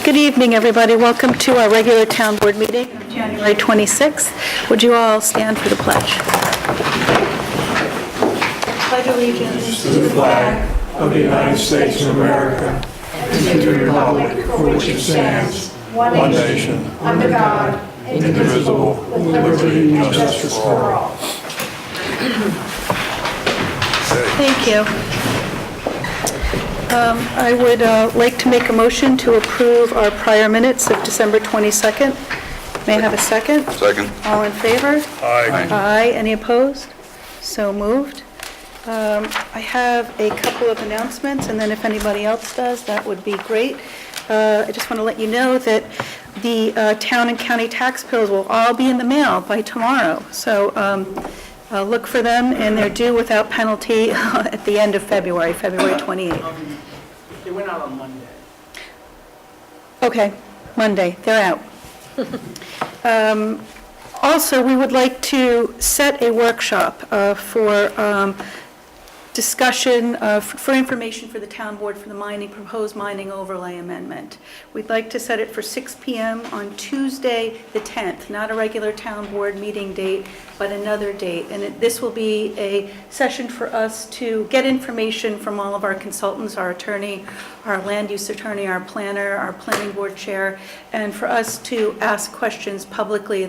Good evening, everybody. Welcome to our regular town board meeting on January 26th. Would you all stand for the pledge? Pledge allegiance to the flag of the United States of America and to the republic for which it stands, one nation, under God, indivisible, with liberty and justice for all. Thank you. I would like to make a motion to approve our prior minutes of December 22nd. May I have a second? Second. All in favor? Aye. Aye. Any opposed? So moved. I have a couple of announcements, and then if anybody else does, that would be great. I just want to let you know that the town and county tax bills will all be in the mail by tomorrow. So look for them, and they're due without penalty at the end of February 28th. They went out on Monday. Okay, Monday, they're out. Also, we would like to set a workshop for discussion, for information for the town board for the proposed mining overlay amendment. We'd like to set it for 6 p.m. on Tuesday, the 10th, not a regular town board meeting date, but another date. And this will be a session for us to get information from all of our consultants, our attorney, our land use attorney, our planner, our planning board chair, and for us to ask questions publicly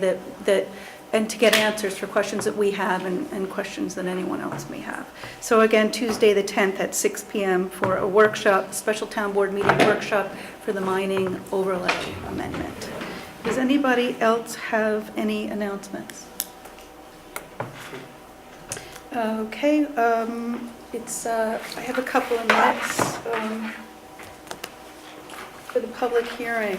and to get answers for questions that we have and questions that anyone else may have. So again, Tuesday the 10th at 6 p.m. for a workshop, special town board meeting workshop for the mining overlay amendment. Does anybody else have any announcements? Okay, I have a couple of minutes for the public hearing.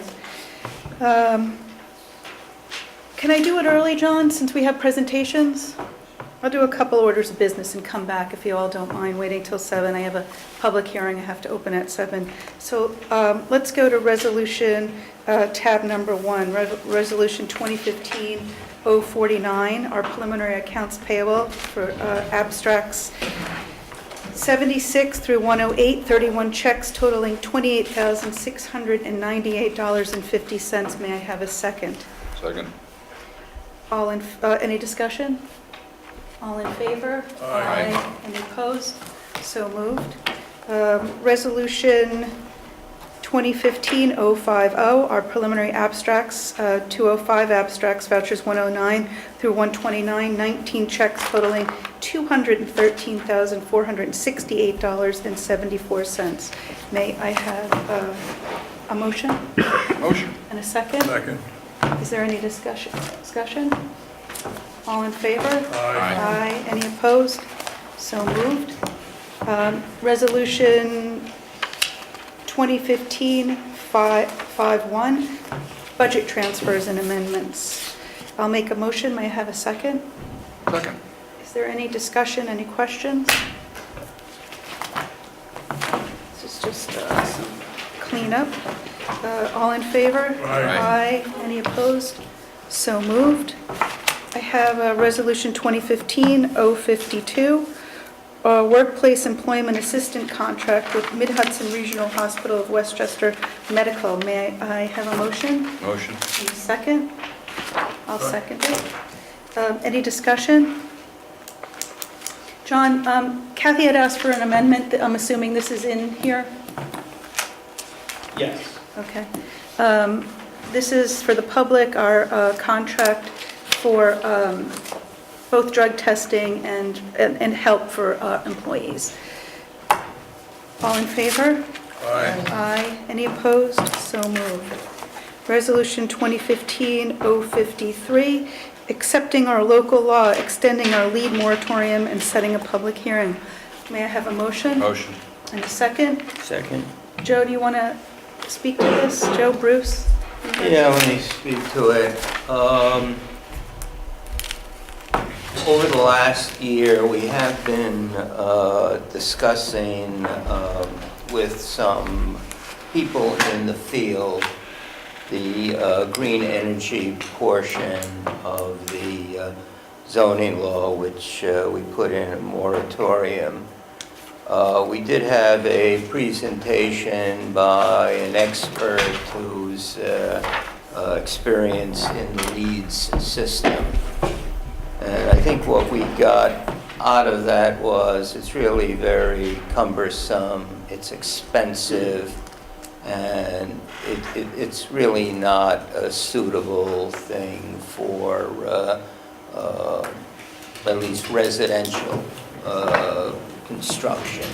Can I do it early, John, since we have presentations? I'll do a couple orders of business and come back if you all don't mind waiting till 7. I have a public hearing I have to open at 7. So let's go to resolution tab number 1, resolution 2015-049, our preliminary accounts payable for abstracts 76 through 108, 31 checks totaling $28,698.50. May I have a second? Second. All in, any discussion? All in favor? Aye. Any opposed? So moved. Resolution 2015-050, our preliminary abstracts, 205 abstracts, vouchers 109 through 129, 19 checks totaling $213,468.74. May I have a motion? Motion. And a second? Second. Is there any discussion? All in favor? Aye. Aye. Any opposed? So moved. Resolution 2015-51, budget transfers and amendments. I'll make a motion. May I have a second? Second. Is there any discussion, any questions? This is just some cleanup. All in favor? Aye. Aye. Any opposed? So moved. I have a resolution 2015-052, workplace employment assistant contract with Mid-Hudson Regional Hospital of Westchester Medical. May I have a motion? Motion. And a second? I'll second it. Any discussion? John, Kathy had asked for an amendment. I'm assuming this is in here? Yes. Okay. This is for the public, our contract for both drug testing and help for employees. All in favor? Aye. Aye. Any opposed? So moved. Resolution 2015-053, accepting our local law, extending our lead moratorium, and setting a public hearing. May I have a motion? Motion. And a second? Second. Joe, do you want to speak to this? Joe, Bruce? Yeah, let me speak to it. Over the last year, we have been discussing with some people in the field the green energy portion of the zoning law, which we put in a moratorium. We did have a presentation by an expert who's who's experience in the LEEDS system. And I think what we got out of that was it's really very cumbersome, it's expensive, and it's really not a suitable thing for at least residential construction.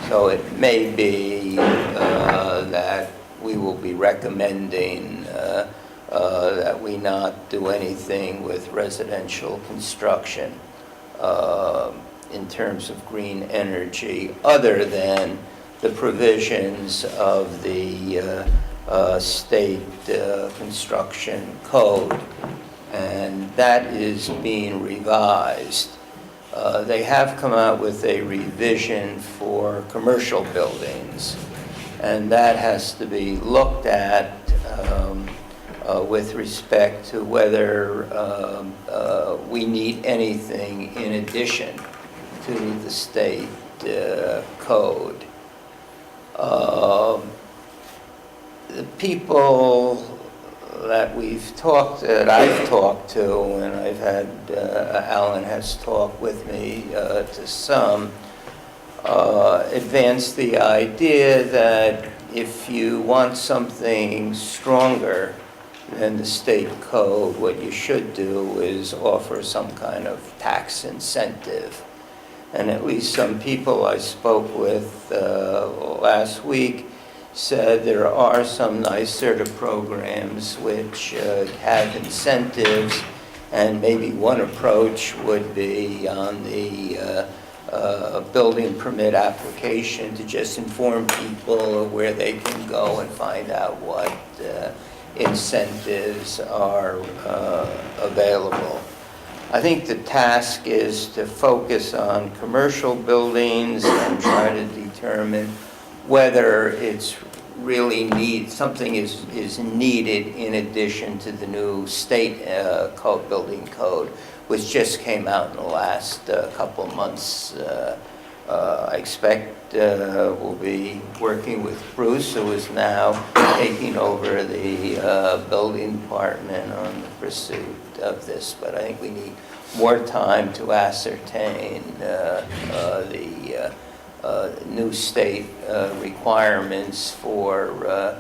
So it may be that we will be recommending that we not do anything with residential construction in terms of green energy, other than the provisions of the state construction code, and that is being revised. They have come out with a revision for commercial buildings, and that has to be looked at with respect to whether we need anything in addition to the state code. The people that I've talked to, and I've had, Alan has talked with me to some, advance the idea that if you want something stronger than the state code, what you should do is offer some kind of tax incentive. And at least some people I spoke with last week said there are some NYSERDA programs which have incentives, and maybe one approach would be on the building permit application to just inform people of where they can go and find out what incentives are available. I think the task is to focus on commercial buildings and try to determine whether it's really something is needed in addition to the new state building code, which just came out in the last couple of months. I expect we'll be working with Bruce, who is now taking over the building department on the pursuit of this, but I think we need more time to ascertain the new state requirements for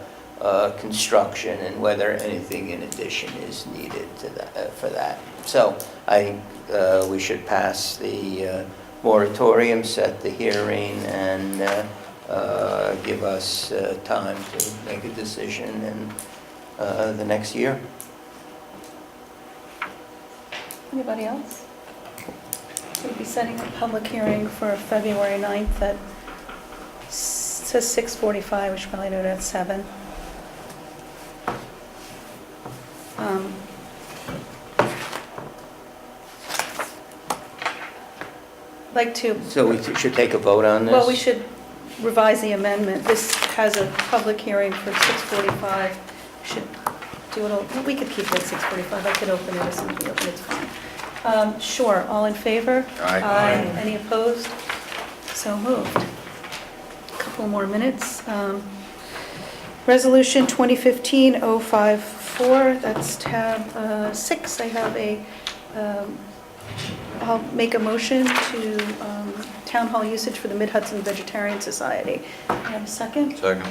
construction and whether anything in addition is needed for that. So I think we should pass the moratorium, set the hearing, and give us time to make a decision in the next year. Anybody else? We'll be setting a public hearing for February 9th at, says 6:45, we should probably do it at 7. Like to, So we should take a vote on this? well, we should revise the amendment. This has a public hearing for 6:45. Should do it, we could keep it at 6:45. I could open it, if somebody open it's fine. Sure, all in favor? Aye. Aye. Any opposed? So moved. Couple more minutes. Resolution 2015-054, that's tab 6. I have I'll make a motion to town hall usage for the Mid-Hudson Vegetarian Society. I have a second? Second.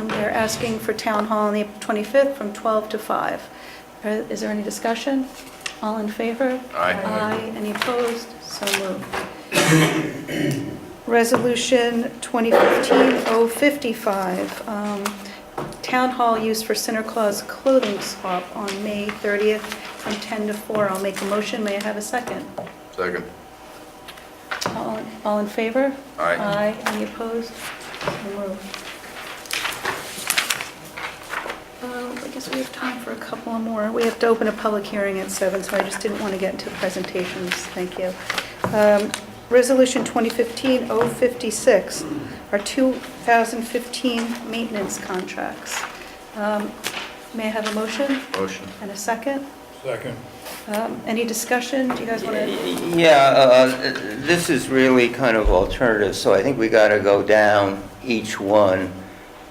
They're asking for town hall on the 25th from 12 to 5. Is there any discussion? All in favor? Aye. Aye. Any opposed? So moved. Resolution 2015-055, town hall use for Santa Claus clothing swap on May 30th from 10 to 4. I'll make a motion. May I have a second? Second. All in favor? Aye. Aye. Any opposed? So moved. I guess we have time for a couple more. We have to open a public hearing at 7, so I just didn't want to get into presentations. Thank you. Resolution 2015-056, our 2015 maintenance contracts. May I have a motion Motion. and a second? Second. Any discussion? Do you guys want to? Yeah, this is really kind of alternative, so I think we got to go down each one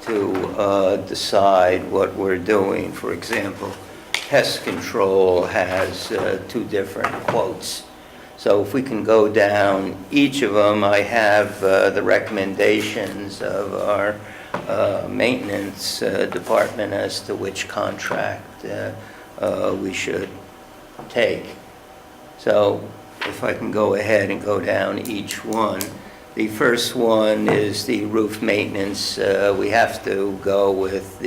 to decide what we're doing. For example, pest control has two different quotes. So if we can go down each of them, I have the recommendations of our maintenance department as to which contract we should take. So if I can go ahead and go down each one. The first one is the roof maintenance. We have to go with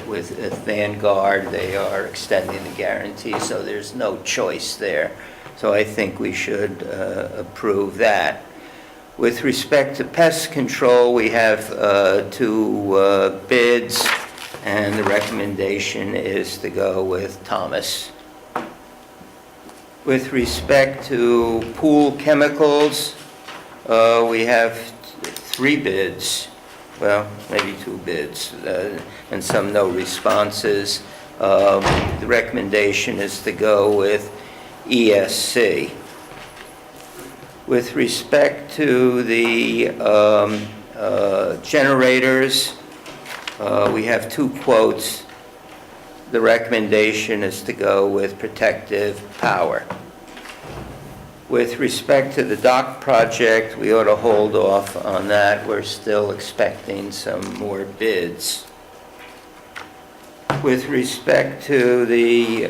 with Vanguard. They are extending the guarantee, so there's no choice there. So I think we should approve that. With respect to pest control, we have two bids, and the recommendation is to go with Thomas. With respect to pool chemicals, we have three bids, well, maybe two bids, and some no responses. The recommendation is to go with ESC. With respect to the generators, we have two quotes. The recommendation is to go with Protective Power. With respect to the dock project, we ought to hold off on that. We're still expecting some more bids. With respect to the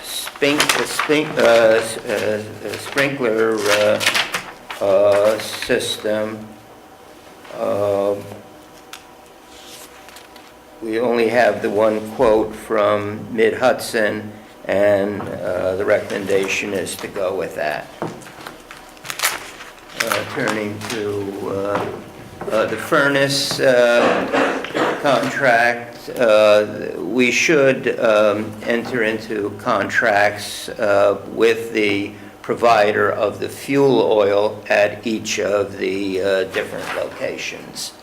sprinkler system, we only have the one quote from Mid-Hudson, and the recommendation is to go with that. Turning to the furnace contract, we should enter into contracts with the provider of the fuel oil at each of the different locations.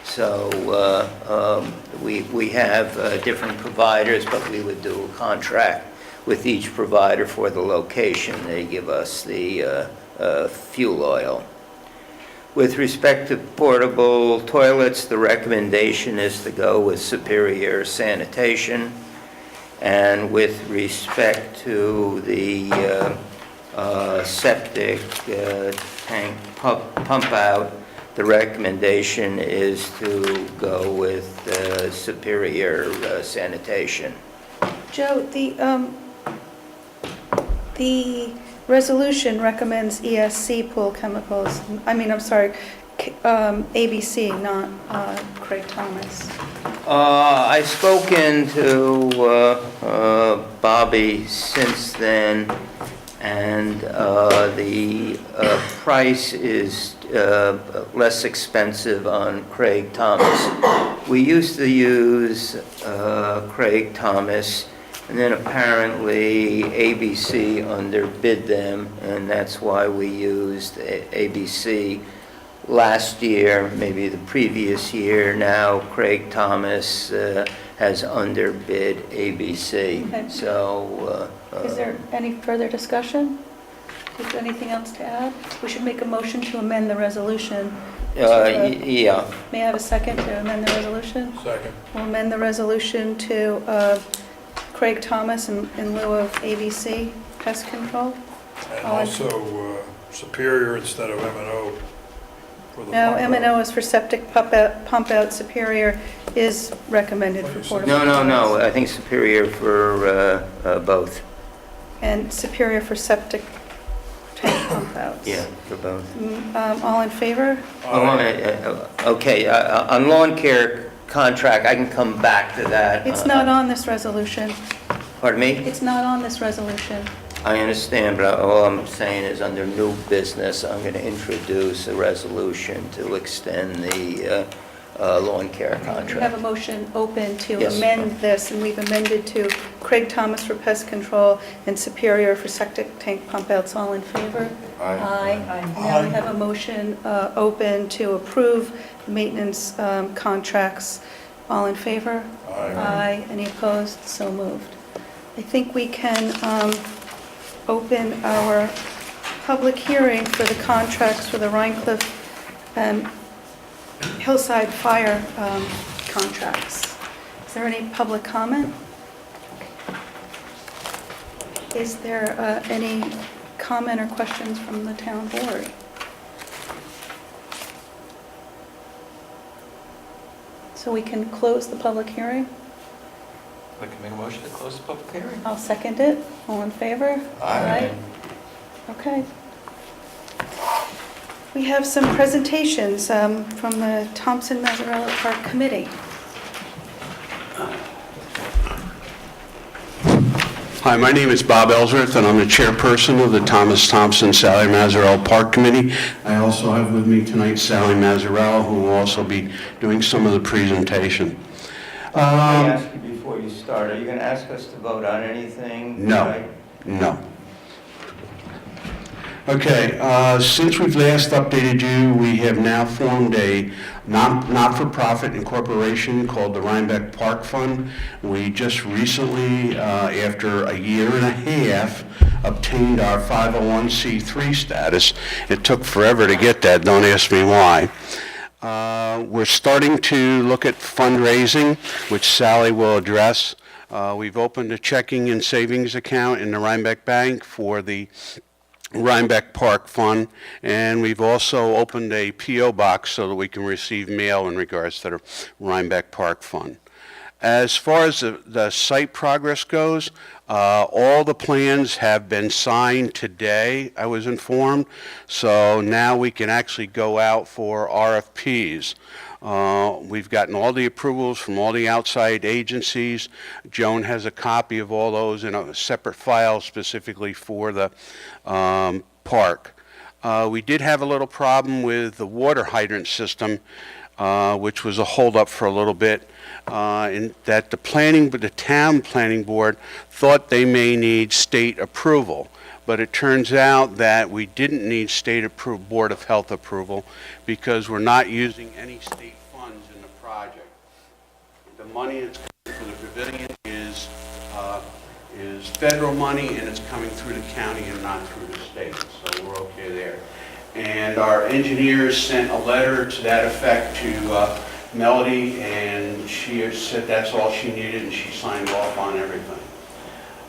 So we have different providers, but we would do a contract with each provider for the location. They give us the fuel oil. With respect to portable toilets, the recommendation is to go with Superior Sanitation. And with respect to the septic tank pump out, the recommendation is to go with Superior Sanitation. Joe, the resolution recommends ESC pool chemicals. ABC, not Craig Thomas. I've spoken to Bobby since then, and the price is less expensive on Craig Thomas. We used to use Craig Thomas, and then apparently ABC underbid them, and that's why we used ABC last year, maybe the previous year. Now Craig Thomas has underbid ABC. Okay. So Is there any further discussion? Is there anything else to add? We should make a motion to amend the resolution. yeah. May I have a second to amend the resolution? Second. We'll amend the resolution to Craig Thomas in lieu of ABC pest control. And All in- also Superior instead of M&O for the No, pump out. M&O is for septic pump out. Superior is recommended for portable. No. I think Superior for both. And Superior for septic tank pump outs. Yeah, for both. All in favor? Okay, on lawn care contract, I can come back to that. It's not on this resolution. Pardon me? It's not on this resolution. I understand, but all I'm saying is under new business, I'm going to introduce a resolution to extend the lawn care We have a contract. motion open to Yes. amend this, and we've amended to Craig Thomas for pest control and Superior for septic tank pump outs. All in favor? Aye. Now we have a motion open to approve maintenance contracts. All in favor? Aye. Any opposed? So moved. I think we can open our public hearing for the contracts for the Rhine Cliff Hillside Fire contracts. Is there any public comment? Is there any comment or questions from the town board? So we can close the public hearing? I can make a motion to close the public hearing. I'll second it. All in favor? Aye. Okay. We have some presentations from the Thompson Mazzarella Park Committee. Hi, my name is Bob Ellsworth, and I'm the chairperson of the Thomas Thompson Sally Mazzarella Park Committee. I also have with me tonight Sally Mazzarella, who will also be doing some of the presentation. Let me ask you before you start, are you going to ask us to vote on anything? No. tonight? No. Okay, since we've last updated you, we have now formed a not-for-profit incorporation called the Rhinebeck Park Fund. We just recently, after a year and a half, obtained our 501c3 status. It took forever to get that, don't ask me why. We're starting to look at fundraising, which Sally will address. We've opened a checking and savings account in the Rhinebeck Bank for the Rhinebeck Park Fund, and we've also opened a P.O. box so that we can receive mail in regards to the Rhinebeck Park Fund. As far as the site progress goes, all the plans have been signed today, I was informed, so now we can actually go out for RFPs. We've gotten all the approvals from all the outside agencies. Joan has a copy of all those in a separate file specifically for the park. We did have a little problem with the water hydrant system, which was a holdup for a little bit, in that the town planning board thought they may need state approval. But it turns out that we didn't need Board of Health approval because we're not using any state funds in the project. The money that's coming for the pavilion is federal money, and it's coming through the county and not through the state, so we're okay there. And our engineers sent a letter to that effect to Melody, and she said that's all she needed, and she signed off on everything.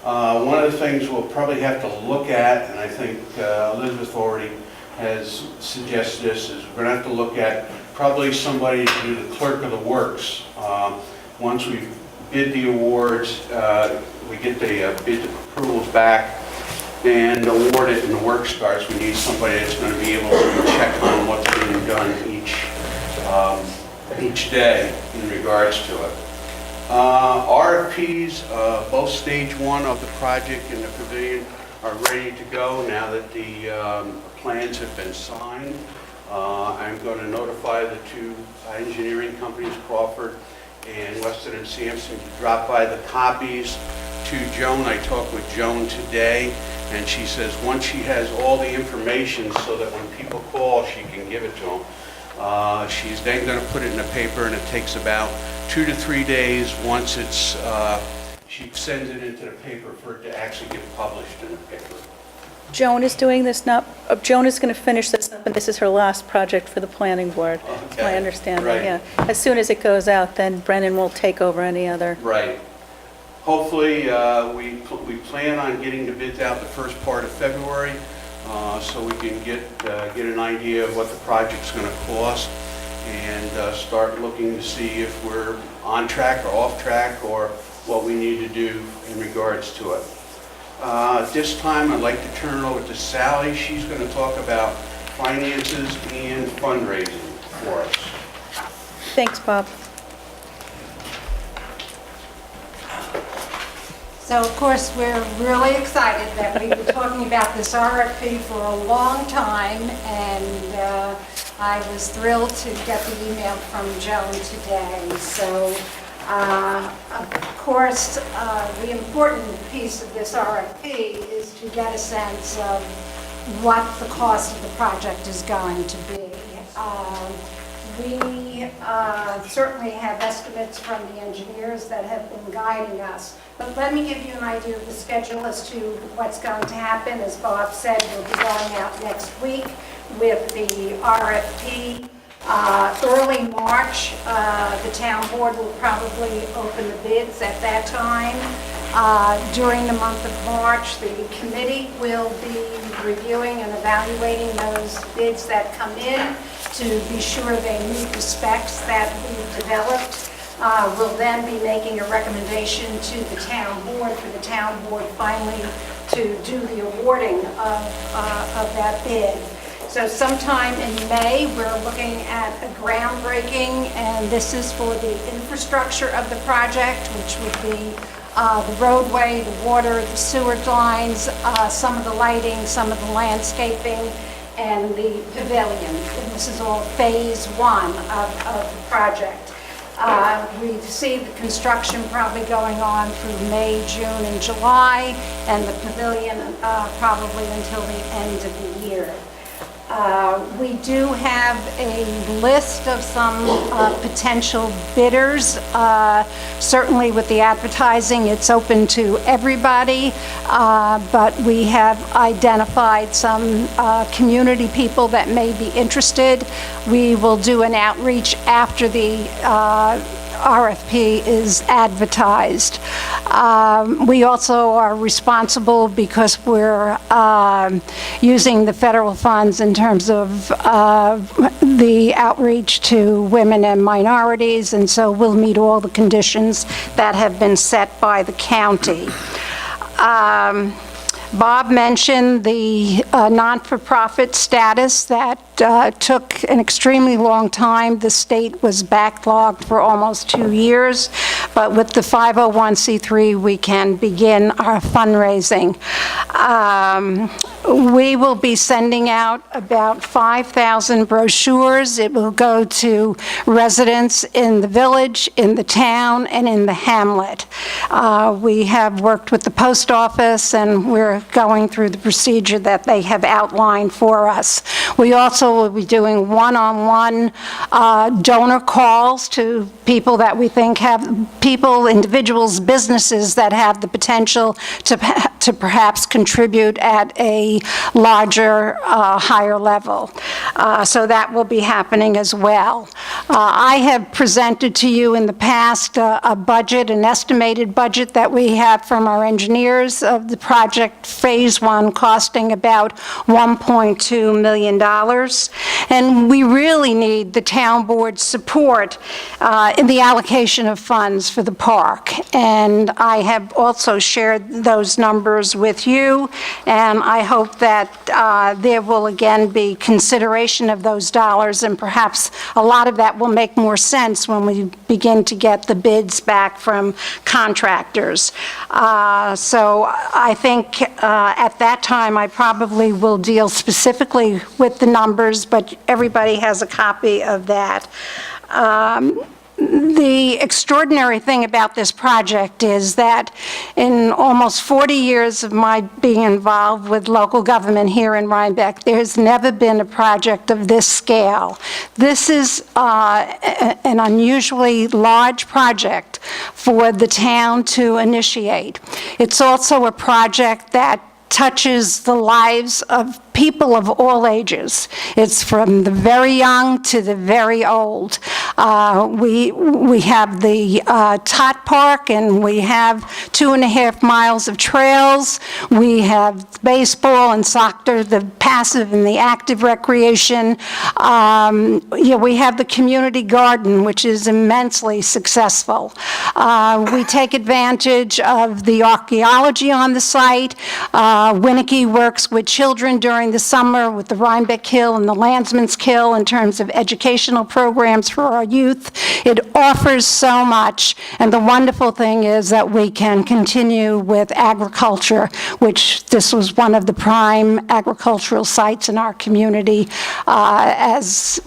One of the things we'll probably have to look at, and I think Elizabeth already has suggested this, is we're going to have to look at probably somebody to do the clerk of the works. Once we've bid the awards, we get the bid approvals back and award it and the work starts, we need somebody that's going to be able to check on what's being done each day in regards to it. RFPs, both stage one of the project and the pavilion are ready to go now that the plans have been signed. I'm going to notify the two engineering companies, Crawford and Weston and Sampson, to drop by the copies to Joan. I talked with Joan today, and she says once she has all the information so that when people call, she can give it to them. She's then going to put it in the paper, and it takes about 2 to 3 days once it's, she sends it into the paper for it to actually get published in the paper. Joan is doing this now. Joan is going to finish this up, and this is her last project for the planning board. That's my understanding, right. yeah. As soon as it goes out, then Brennan will take over any other. Right. Hopefully, we plan on getting the bids out the first part of February, so we can get an idea of what the project's going to cost and start looking to see if we're on track or off track or what we need to do in regards to it. At this time, I'd like to turn it over to Sally. She's going to talk about finances and fundraising for us. Thanks, Bob. So, of course, we're really excited that we've been talking about this RFP for a long time, and I was thrilled to get the email from Joan today. So, of course, the important piece of this RFP is to get a sense of what the cost of the project is going to be. We certainly have estimates from the engineers that have been guiding us. But let me give you an idea of the schedule as to what's going to happen. As Bob said, we'll be going out next week with the RFP. Early March, the town board will probably open the bids at that time. During the month of March, the committee will be reviewing and evaluating those bids that come in to be sure they meet the specs that we've developed. We'll then be making a recommendation to the town board for the town board finally to do the awarding of that bid. So sometime in May, we're looking at a groundbreaking, and this is for the infrastructure of the project, which would be the roadway, the water, the sewer lines, some of the lighting, some of the landscaping, and the pavilion. And this is all phase one of the project. We see the construction probably going on through May, June, and July, and the pavilion probably until the end of the year. We do have a list of some potential bidders. Certainly with the advertising, it's open to everybody, but we have identified some community people that may be interested. We will do an outreach after the RFP is advertised. We also are responsible because we're using the federal funds in terms of the outreach to women and minorities, and so we'll meet all the conditions that have been set by the county. Bob mentioned the non-for-profit status that took an extremely long time. The state was backlogged for almost 2 years, but with the 501c3, we can begin our fundraising. We will be sending out about 5,000 brochures. It will go to residents in the village, in the town, and in the hamlet. We have worked with the post office, and we're going through the procedure that they have outlined for us. We also will be doing one-on-one donor calls to people that we think have, individuals, businesses that have the potential to perhaps contribute at a larger, higher level. So that will be happening as well. I have presented to you in the past a budget, an estimated budget that we have from our engineers of the project Phase 1 costing about $1.2 million. And we really need the town board's support in the allocation of funds for the park. And I have also shared those numbers with you, and I hope that there will again be consideration of those dollars, and perhaps a lot of that will make more sense when we begin to get the bids back from contractors. So I think at that time I probably will deal specifically with the numbers, but everybody has a copy of that. The extraordinary thing about this project is that in almost 40 years of my being involved with local government here in Rhinebeck, there's never been a project of this scale. This is an unusually large project for the town to initiate. It's also a project that touches the lives of people of all ages. It's from the very young to the very old. We have the Tot Park, and we have 2.5 miles of trails. We have baseball and soccer, the passive and the active recreation. We have the community garden, which is immensely successful. We take advantage of the archaeology on the site. Winnicky works with children during the summer with the Rhinebeck Hill and the Landsman's Kill in terms of educational programs for our youth. It offers so much, and the wonderful thing is that we can continue with agriculture, which this was one of the prime agricultural sites in our community as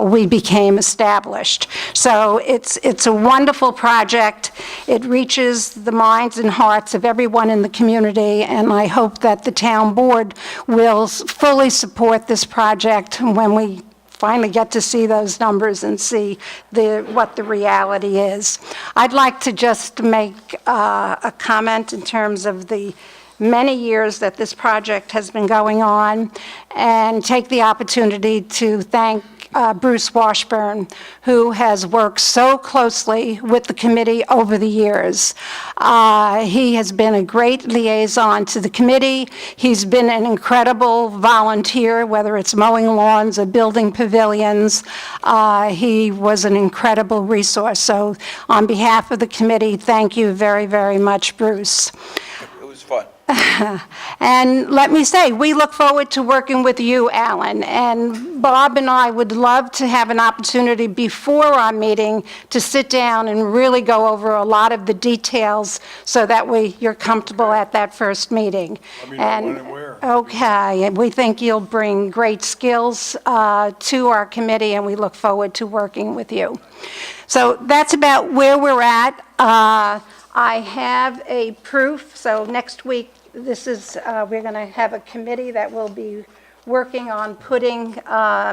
we became established. So it's a wonderful project. It reaches the minds and hearts of everyone in the community, and I hope that the town board will fully support this project when we finally get to see those numbers and see what the reality is. I'd like to just make a comment in terms of the many years that this project has been going on, and take the opportunity to thank Bruce Washburn, who has worked so closely with the committee over the years. He has been a great liaison to the committee. He's been an incredible volunteer, whether it's mowing lawns or building pavilions. He was an incredible resource. So on behalf of the committee, thank you very, very much, Bruce. It was fun. And let me say, we look forward to working with you, Alan. And Bob and I would love to have an opportunity before our meeting to sit down and really go over a lot of the details so that you're comfortable at that first meeting. Let me know when and where. Okay, and we think you'll bring great skills to our committee, and we look forward to working with you. So that's about where we're at. I have a proof, so next week, we're going to have a committee that will be working on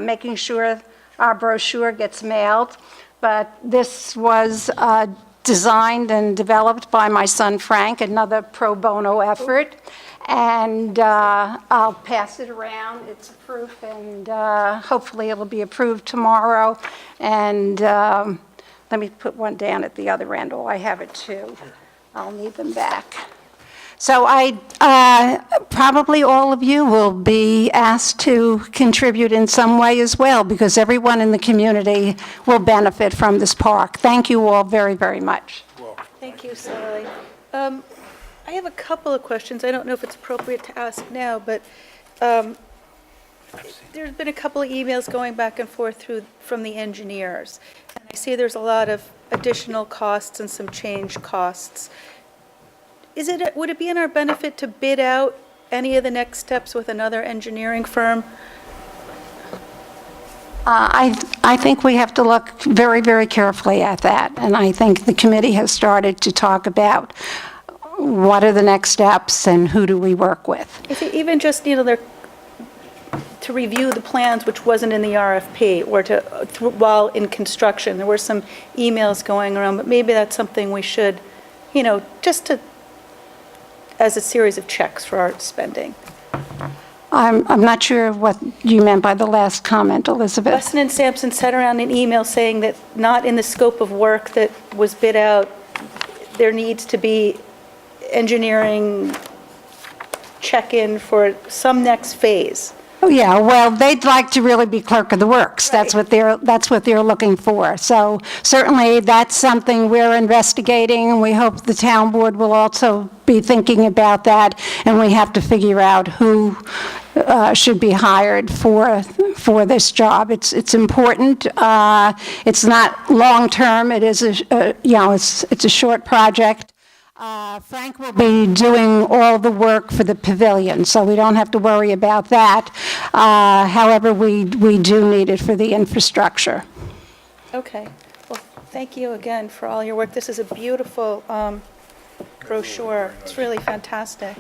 making sure our brochure gets mailed. But this was designed and developed by my son Frank, another pro bono effort. And I'll pass it around. It's a proof, and hopefully it'll be approved tomorrow. And let me put one down at the other end. Oh, I have it too. I'll need them back. So probably all of you will be asked to contribute in some way as well, because everyone in the community will benefit from this park. Thank you all very, very much. Thank you, Sally. I have a couple of questions. I don't know if it's appropriate to ask now, but there's been a couple of emails going back and forth from the engineers. And I see there's a lot of additional costs and some change costs. Would it be in our benefit to bid out any of the next steps with another engineering firm? I think we have to look very, very carefully at that. And I think the committee has started to talk about what are the next steps and who do we work with. If you even just, to review the plans, which wasn't in the RFP, or while in construction. There were some emails going around, but maybe that's something we should, as a series of checks for our spending. I'm not sure what you meant by the last comment, Elizabeth. Weston and Sampson sent around an email saying that not in the scope of work that was bid out, there needs to be engineering check-in for some next phase. Oh, yeah, well, they'd like to really be clerk of the works. That's what they're looking for. So certainly, that's something we're investigating, and we hope the town board will also be thinking about that, and we have to figure out who should be hired for this job. It's important. It's not long-term. It is it's a short project. Frank will be doing all the work for the pavilion, so we don't have to worry about that. However, we do need it for the infrastructure. Okay. Well, thank you again for all your work. This is a beautiful brochure. It's really fantastic.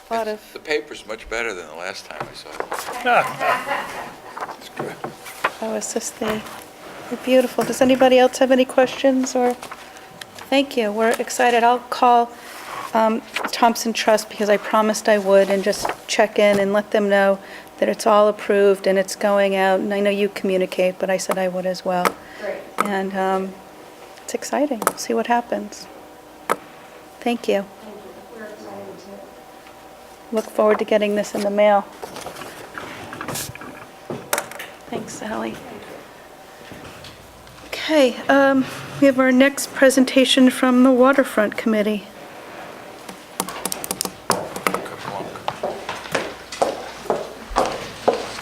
The paper's much better than the last time I saw it. It's good. Oh, it's just they're beautiful. Does anybody else have any questions or? Thank you. We're excited. I'll call Thompson Trust because I promised I would, and just check in and let them know that it's all approved and it's going out. And I know you communicate, but I said I would as well. Great. And it's exciting. We'll see what happens. Thank you. We're excited too. Look forward to getting this in the mail. Thanks, Sally. Okay, we have our next presentation from the Waterfront Committee.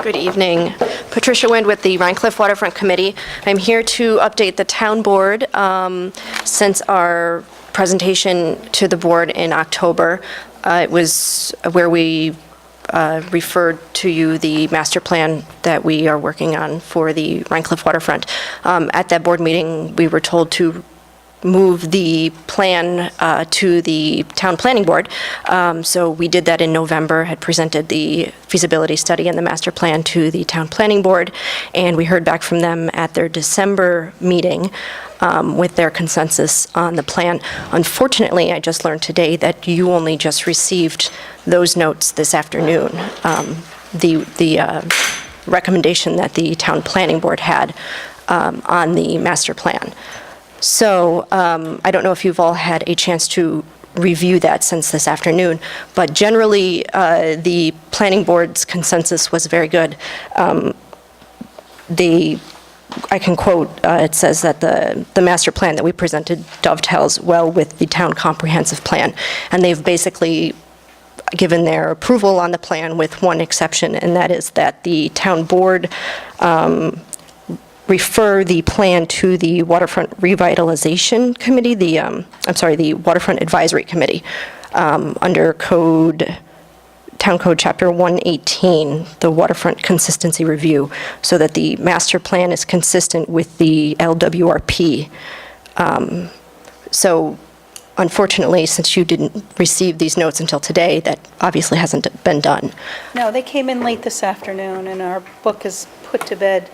Good evening. Patricia Wind with the Rhinecliff Waterfront Committee. I'm here to update the town board since our presentation to the board in October. It was where we referred to you the master plan that we are working on for the Rhinecliff Waterfront. At that board meeting, we were told to move the plan to the town planning board. So we did that in November, had presented the feasibility study and the master plan to the town planning board, and we heard back from them at their December meeting. with their consensus on the plan. Unfortunately, I just learned today that you only just received those notes this afternoon. The recommendation that the town planning board had on the master plan. So I don't know if you've all had a chance to review that since this afternoon, but generally the planning board's consensus was very good. I can quote, it says that the master plan that we presented dovetails well with the town comprehensive plan, and they've basically given their approval on the plan with one exception, and that is that the town board refer the plan to the Waterfront Revitalization Committee, the Waterfront Advisory Committee, under Town Code Chapter 118, the Waterfront Consistency Review, so that the master plan is consistent with the LWRP. So unfortunately, since you didn't receive these notes until today, that obviously hasn't been done. No, they came in late this afternoon, and our book is put to bed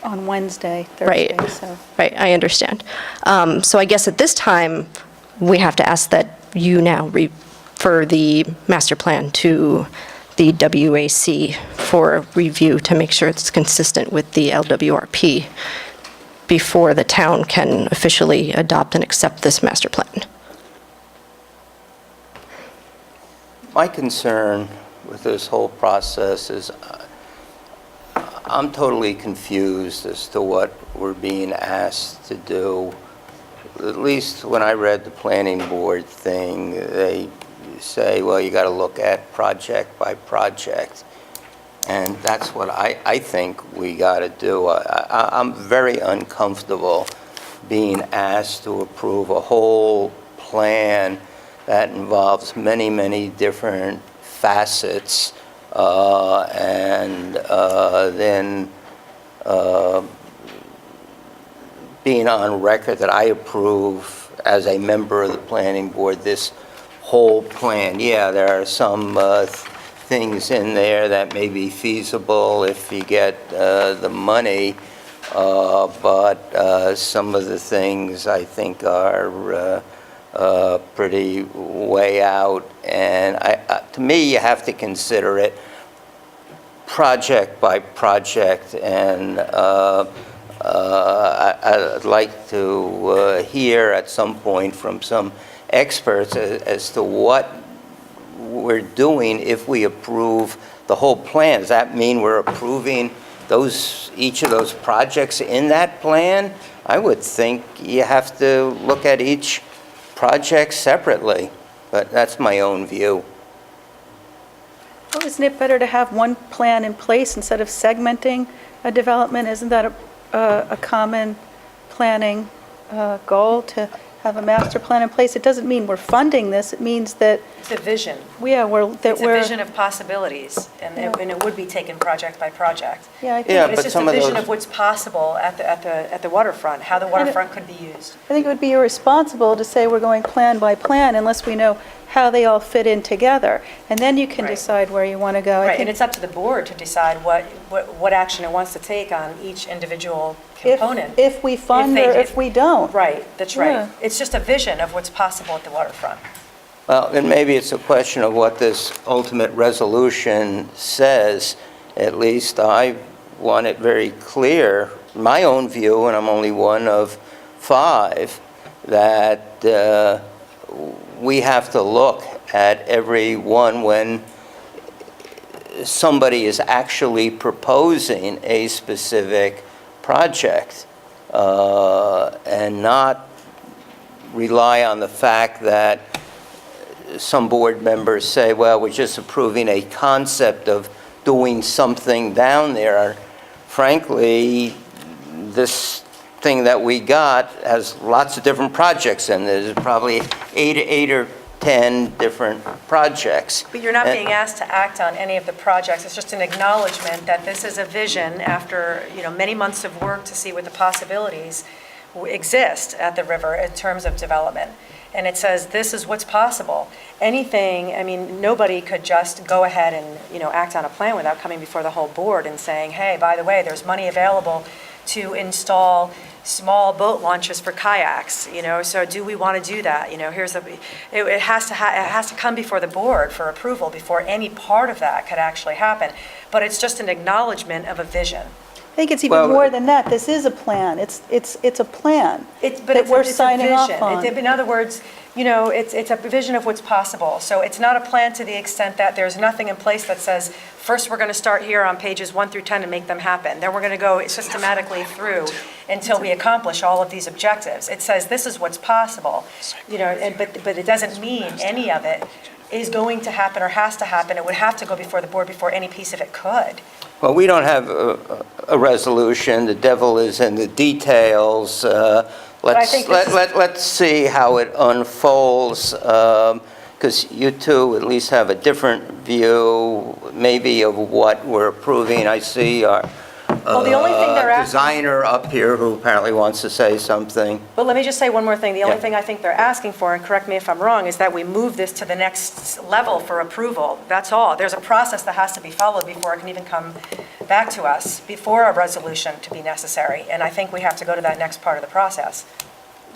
on Wednesday, Thursday, Right. so. Right, I understand. So I guess at this time, we have to ask that you now refer the master plan to the WAC for review to make sure it's consistent with the LWRP before the town can officially adopt and accept this master plan. My concern with this whole process is I'm totally confused as to what we're being asked to do. At least when I read the planning board thing, they say, well, you got to look at project by project. And that's what I think we got to do. I'm very uncomfortable being asked to approve a whole plan that involves many, many different facets, and then being on record that I approve as a member of the planning board this whole plan. Yeah, there are some things in there that may be feasible if you get the money, but some of the things I think are pretty way out, and to me, you have to consider it project by project, and I'd like to hear at some point from some experts as to what we're doing if we approve the whole plan. Does that mean we're approving each of those projects in that plan? I would think you have to look at each project separately, but that's my own view. Well, isn't it better to have one plan in place instead of segmenting a development? Isn't that a common planning goal, to have a master plan in place? It doesn't mean we're funding this, it means that, It's a vision. yeah, It's a vision of possibilities, and Yeah. it would be taken project by project. yeah, I think, Yeah, But it's but just some a of vision those- of what's possible at the waterfront, how the waterfront could be used. I think it would be irresponsible to say we're going plan by plan unless we know how they all fit in together. And then you can Right. decide where you want to go. I Right, and think it's up to the board to decide what action it wants to take on each individual component. if we fund they- or if we don't. Right, that's Yeah. right. It's just a vision of what's possible at the waterfront. Well, then maybe it's a question of what this ultimate resolution says. At least I want it very clear, my own view, and I'm only one of 5, that we have to look at every one when somebody is actually proposing a specific project, and not rely on the fact that some board members say, well, we're just approving a concept of doing something down there. Frankly, this thing that we got has lots of different projects in it. There's probably eight or 10 different projects. But you're not And- being asked to act on any of the projects. It's just an acknowledgement that this is a vision after, many months of work to see what the possibilities exist at the river in terms of development. And it says, this is what's possible. Anything, nobody could just go ahead and, act on a plan without coming before the whole board and saying, hey, by the way, there's money available to install small boat launches for kayaks, so do we want to do that? It has to come before the board for approval before any part of that could actually happen. But it's just an acknowledgement of a vision. I think it's Well, even more than that. This is a plan. It's a plan that we're signing off on. In other words, it's a vision of what's possible. So it's not a plan to the extent that there's nothing in place that says, first we're going to start here on pages 1 through 10 and make them happen. Then we're going to go systematically through until we accomplish all of these objectives. It says this is what's possible, but it doesn't mean any of it is going to happen or has to happen. It would have to go before the board before any piece of it could. Well, we don't have a resolution. The devil is in the details. I think this is- Let's see how it unfolds, because you two at least have a different view, maybe, of what we're approving. I see our Well, the only thing they're asking- designer up here who apparently wants to say something. But let me just say one more thing. The only Yeah. thing I think they're asking for, and correct me if I'm wrong, is that we move this to the next level for approval. That's all. There's a process that has to be followed before it can even come back to us, before a resolution to be necessary. And I think we have to go to that next part of the process.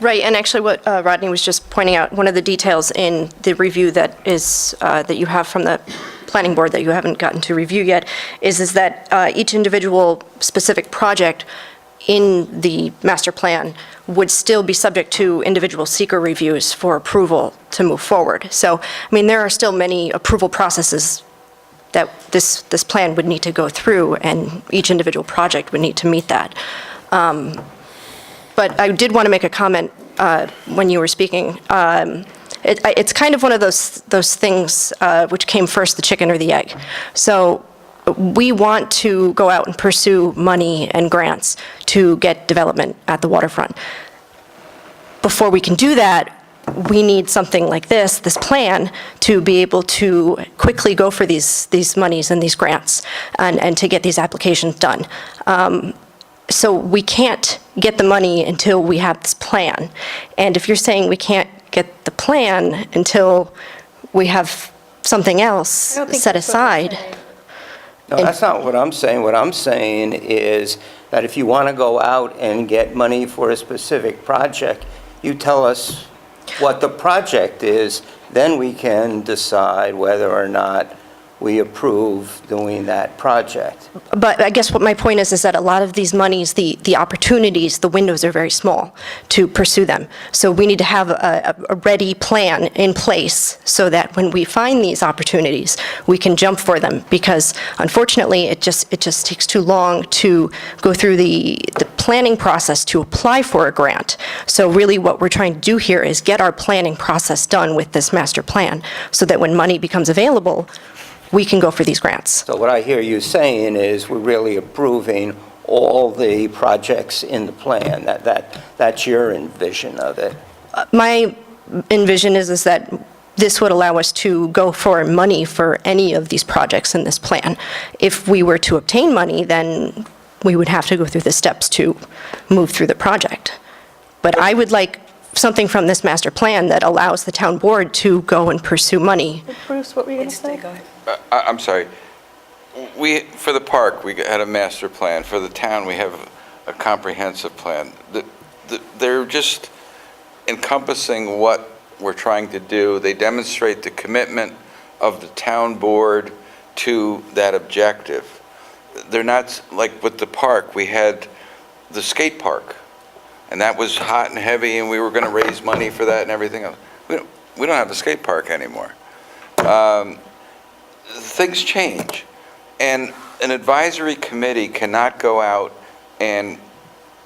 Right, and actually what Rodney was just pointing out, one of the details in the review that is, that you have from the planning board that you haven't gotten to review yet, is that each individual specific project in the master plan would still be subject to individual seeker reviews for approval to move forward. So, I mean, there are still many approval processes that this plan would need to go through, and each individual project would need to meet that. But I did want to make a comment when you were speaking. It's kind of one of those things which came first, the chicken or the egg. So we want to go out and pursue money and grants to get development at the waterfront. Before we can do that, we need something like this plan, to be able to quickly go for these monies and these grants and to get these applications done. So we can't get the money until we have this plan. And if you're saying we can't get the plan until we have something else I don't think set that's what we're aside. saying. No, that's not what I'm saying. What I'm saying is that if you want to go out and get money for a specific project, you tell us what the project is, then we can decide whether or not we approve doing that project. But I guess what my point is that a lot of these monies, the opportunities, the windows are very small to pursue them. So we need to have a ready plan in place so that when we find these opportunities, we can jump for them. Because unfortunately, it just takes too long to go through the planning process to apply for a grant. So really what we're trying to do here is get our planning process done with this master plan so that when money becomes available, we can go for these grants. So what I hear you saying is we're really approving all the projects in the plan. That's your envision of it. My envision is that this would allow us to go for money for any of these projects in this plan. If we were to obtain money, then we would have to go through the steps to move through the project. But I would like something from this master plan that allows the town board to go and pursue money. Bruce, what were you going to say? Go ahead. I'm sorry. For the park, we had a master plan. For the town, we have a comprehensive plan. They're just encompassing what we're trying to do. They demonstrate the commitment of the town board to that objective. They're not, like with the park, we had the skate park, and that was hot and heavy, and we were going to raise money for that and everything else. We don't have a skate park anymore. Things change, and an advisory committee cannot go out and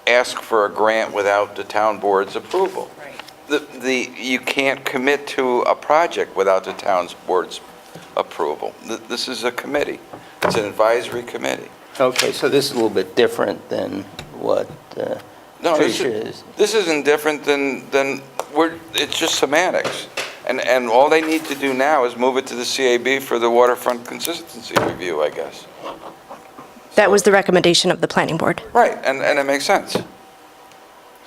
ask for a grant without the town board's approval. Right. You can't commit to a project without the town's board's approval. This is a committee. It's an advisory committee. Okay, so this is a little bit different than what No, Tricia is. this isn't different than it's just semantics. And all they need to do now is move it to the CAB for the waterfront consistency review, I guess. That was the recommendation of the planning board. Right, and it makes sense.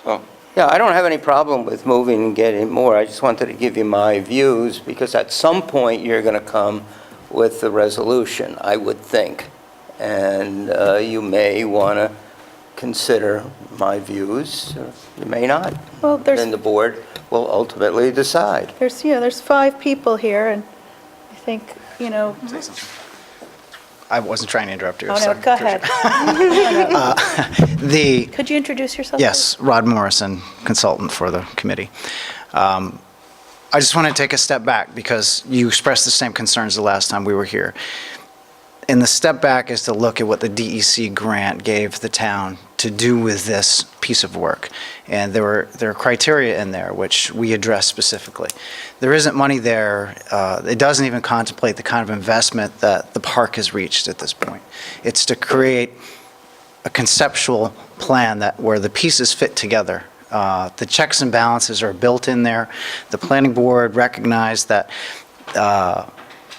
So, Yeah, I don't have any problem with moving and getting more. I just wanted to give you my views, because at some point you're going to come with the resolution, I would think. And you may want to consider my views, or you may not. Well, Then the board will ultimately decide. there's 5 people here, and I think, you know, I wasn't trying to interrupt you. oh, no, sorry, go Patricia. ahead. Could you introduce yourself? Yes, Rod Morrison, consultant for the committee. I just want to take a step back because you expressed the same concerns the last time we were here. And the step back is to look at what the DEC grant gave the town to do with this piece of work. And there are criteria in there which we address specifically. There isn't money there. It doesn't even contemplate the kind of investment that the park has reached at this point. It's to create a conceptual plan where the pieces fit together. The checks and balances are built in there. The planning board recognized that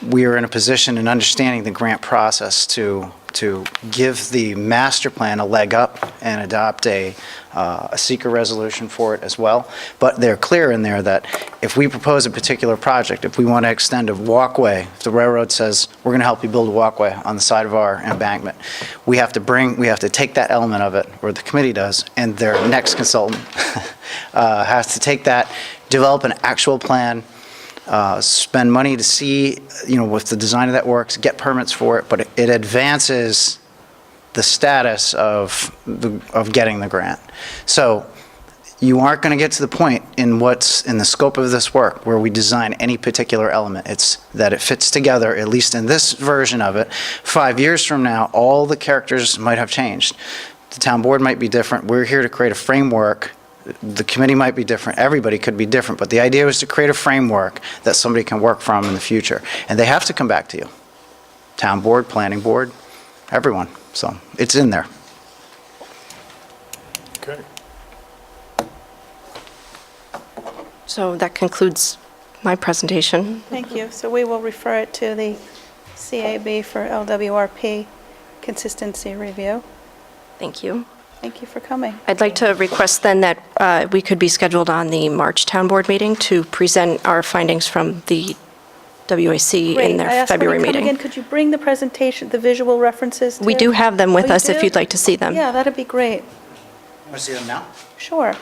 we are in a position in understanding the grant process to give the master plan a leg up and adopt a seeker resolution for it as well. But they're clear in there that if we propose a particular project, if we want to extend a walkway, if the railroad says, we're going to help you build a walkway on the side of our embankment, we have to take that element of it, or the committee does, and their next consultant has to take that, develop an actual plan, spend money to see, if the design of that works, get permits for it, but it advances the status of getting the grant. So you aren't going to get to the point in what's in the scope of this work where we design any particular element. It's that it fits together, at least in this version of it. 5 years from now, all the characters might have changed. The town board might be different. We're here to create a framework. The committee might be different, everybody could be different, but the idea was to create a framework that somebody can work from in the future. And they have to come back to you. Town board, planning board, everyone. So it's in there. Okay. So that concludes my presentation. Thank you. So we will refer it to the CAB for LWRP consistency review. Thank you. Thank you for coming. I'd like to request then that we could be scheduled on the March Town Board meeting to present our findings from the WAC Great. in I their asked when you February come meeting. again, could you bring the presentation, the visual references? We too? do have them Oh, with you us if do? you'd like to see them. Yeah, that'd be great. Want to see them now? Sure.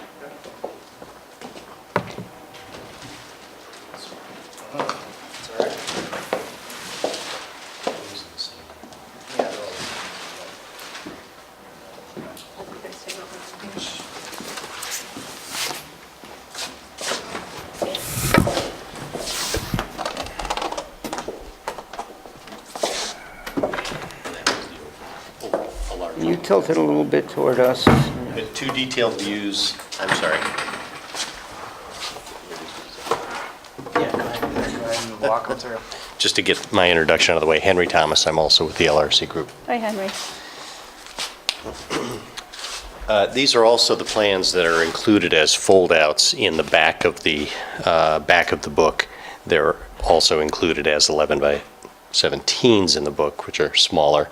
Can you tilt it a little bit toward us? With 2 detailed views, I'm sorry. Yeah, go ahead and walk them through. Just to get my introduction out of the way, Henry Thomas, I'm also with the LRC Group. Hi, Henry. These are also the plans that are included as foldouts in the back of the book. They're also included as 11 by 17s in the book, which are smaller.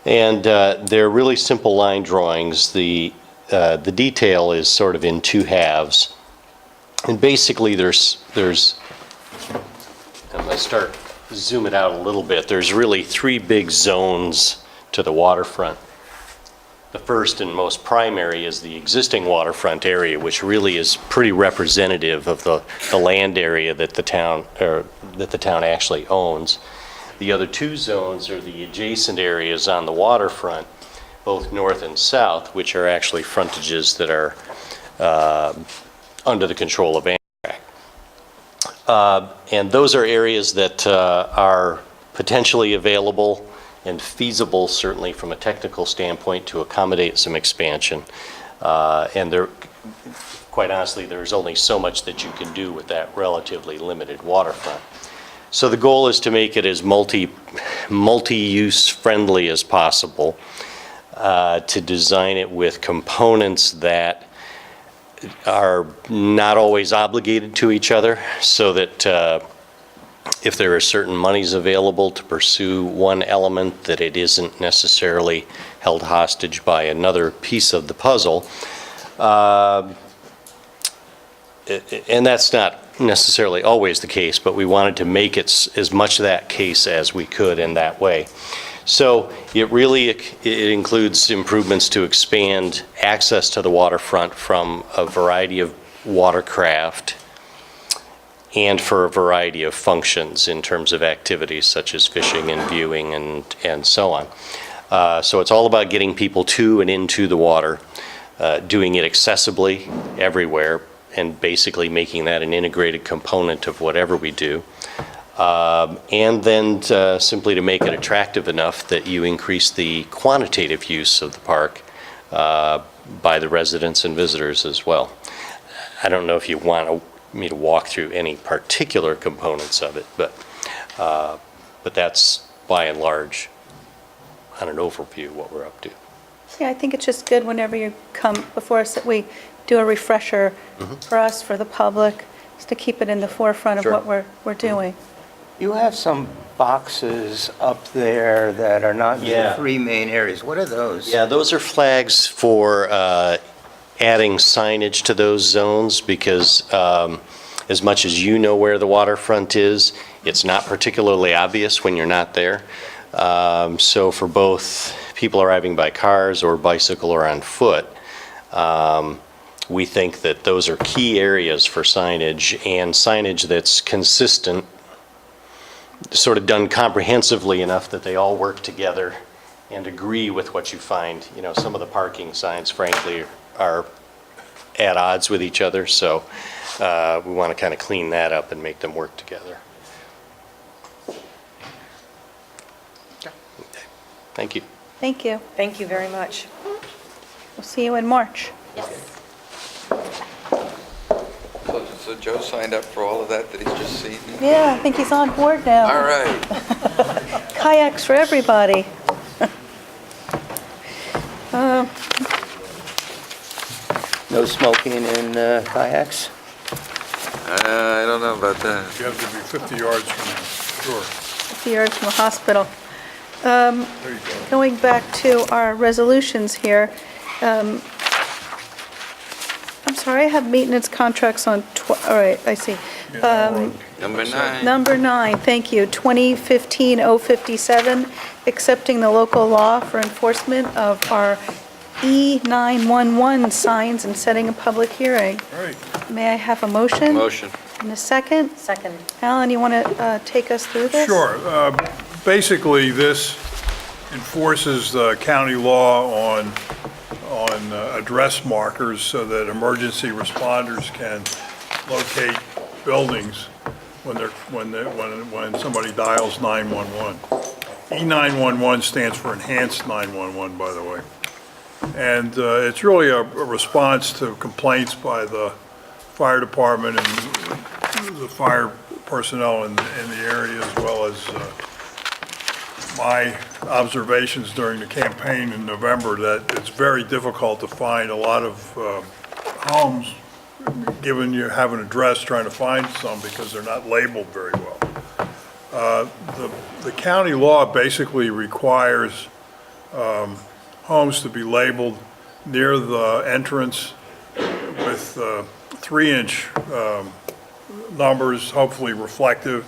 And they're really simple line drawings. The detail is sort of in 2 halves. And basically there's I'm going to zoom it out a little bit. There's really 3 big zones to the waterfront. The first and most primary is the existing waterfront area, which really is pretty representative of the land area that the town actually owns. The other 2 zones are the adjacent areas on the waterfront, both north and south, which are actually frontages that are under the control of Amtrak. And those are areas that are potentially available and feasible, certainly from a technical standpoint, to accommodate some expansion. And quite honestly, there's only so much that you can do with that relatively limited waterfront. So the goal is to make it as multi-use friendly as possible, to design it with components that are not always obligated to each other, so that if there are certain monies available to pursue one element, that it isn't necessarily held hostage by another piece of the puzzle. And that's not necessarily always the case, but we wanted to make it as much that case as we could in that way. So it really, it includes improvements to expand access to the waterfront from a variety of watercraft and for a variety of functions in terms of activities such as fishing and viewing and so on. So it's all about getting people to and into the water, doing it accessibly everywhere, and basically making that an integrated component of whatever we do. And then simply to make it attractive enough that you increase the quantitative use of the park by the residents and visitors as well. I don't know if you want me to walk through any particular components of it, but that's by and large, on an overview, what we're up to. Yeah, I think it's just good whenever you come before us that we do a refresher for us, for the public, just to keep it in the forefront of Sure. what we're doing. You have some boxes up there that are not in the Yeah. three main areas. What are those? Yeah, those are flags for adding signage to those zones because as much as you know where the waterfront is, it's not particularly obvious when you're not there. So for both people arriving by cars or bicycle or on foot, we think that those are key areas for signage, and signage that's consistent, sort of done comprehensively enough that they all work together and agree with what you find. You know, some of the parking signs, frankly, are at odds with each other, so we want to kind of clean that up and make them work together. Thank you. Thank you. Thank you very much. We'll see you in March. So Joe signed up for all of that he's just seen? Yeah, I think he's on board now. All right. Kayaks for everybody. No smoking in kayaks? I don't know about that. You have to be 50 yards from the shore. 50 yards from the hospital. There you go. Going back to our resolutions here, I'm sorry, I have maintenance contracts on, all right, I see. Number 9. Number 9, thank you, 2015-057, accepting the local law for enforcement of our E911 signs and setting a public hearing. All right. May I have a motion? Motion. And a second? Second. Alan, you want to take us through this? Sure. Basically, this enforces the county law on address markers so that emergency responders can locate buildings when somebody dials 911. E911 stands for Enhanced 911, by the way. And it's really a response to complaints by the fire department and the fire personnel in the area, as well as my observations during the campaign in November, that it's very difficult to find a lot of homes, given you have an address, trying to find some because they're not labeled very well. The county law basically requires homes to be labeled near the entrance with 3-inch numbers, hopefully reflective.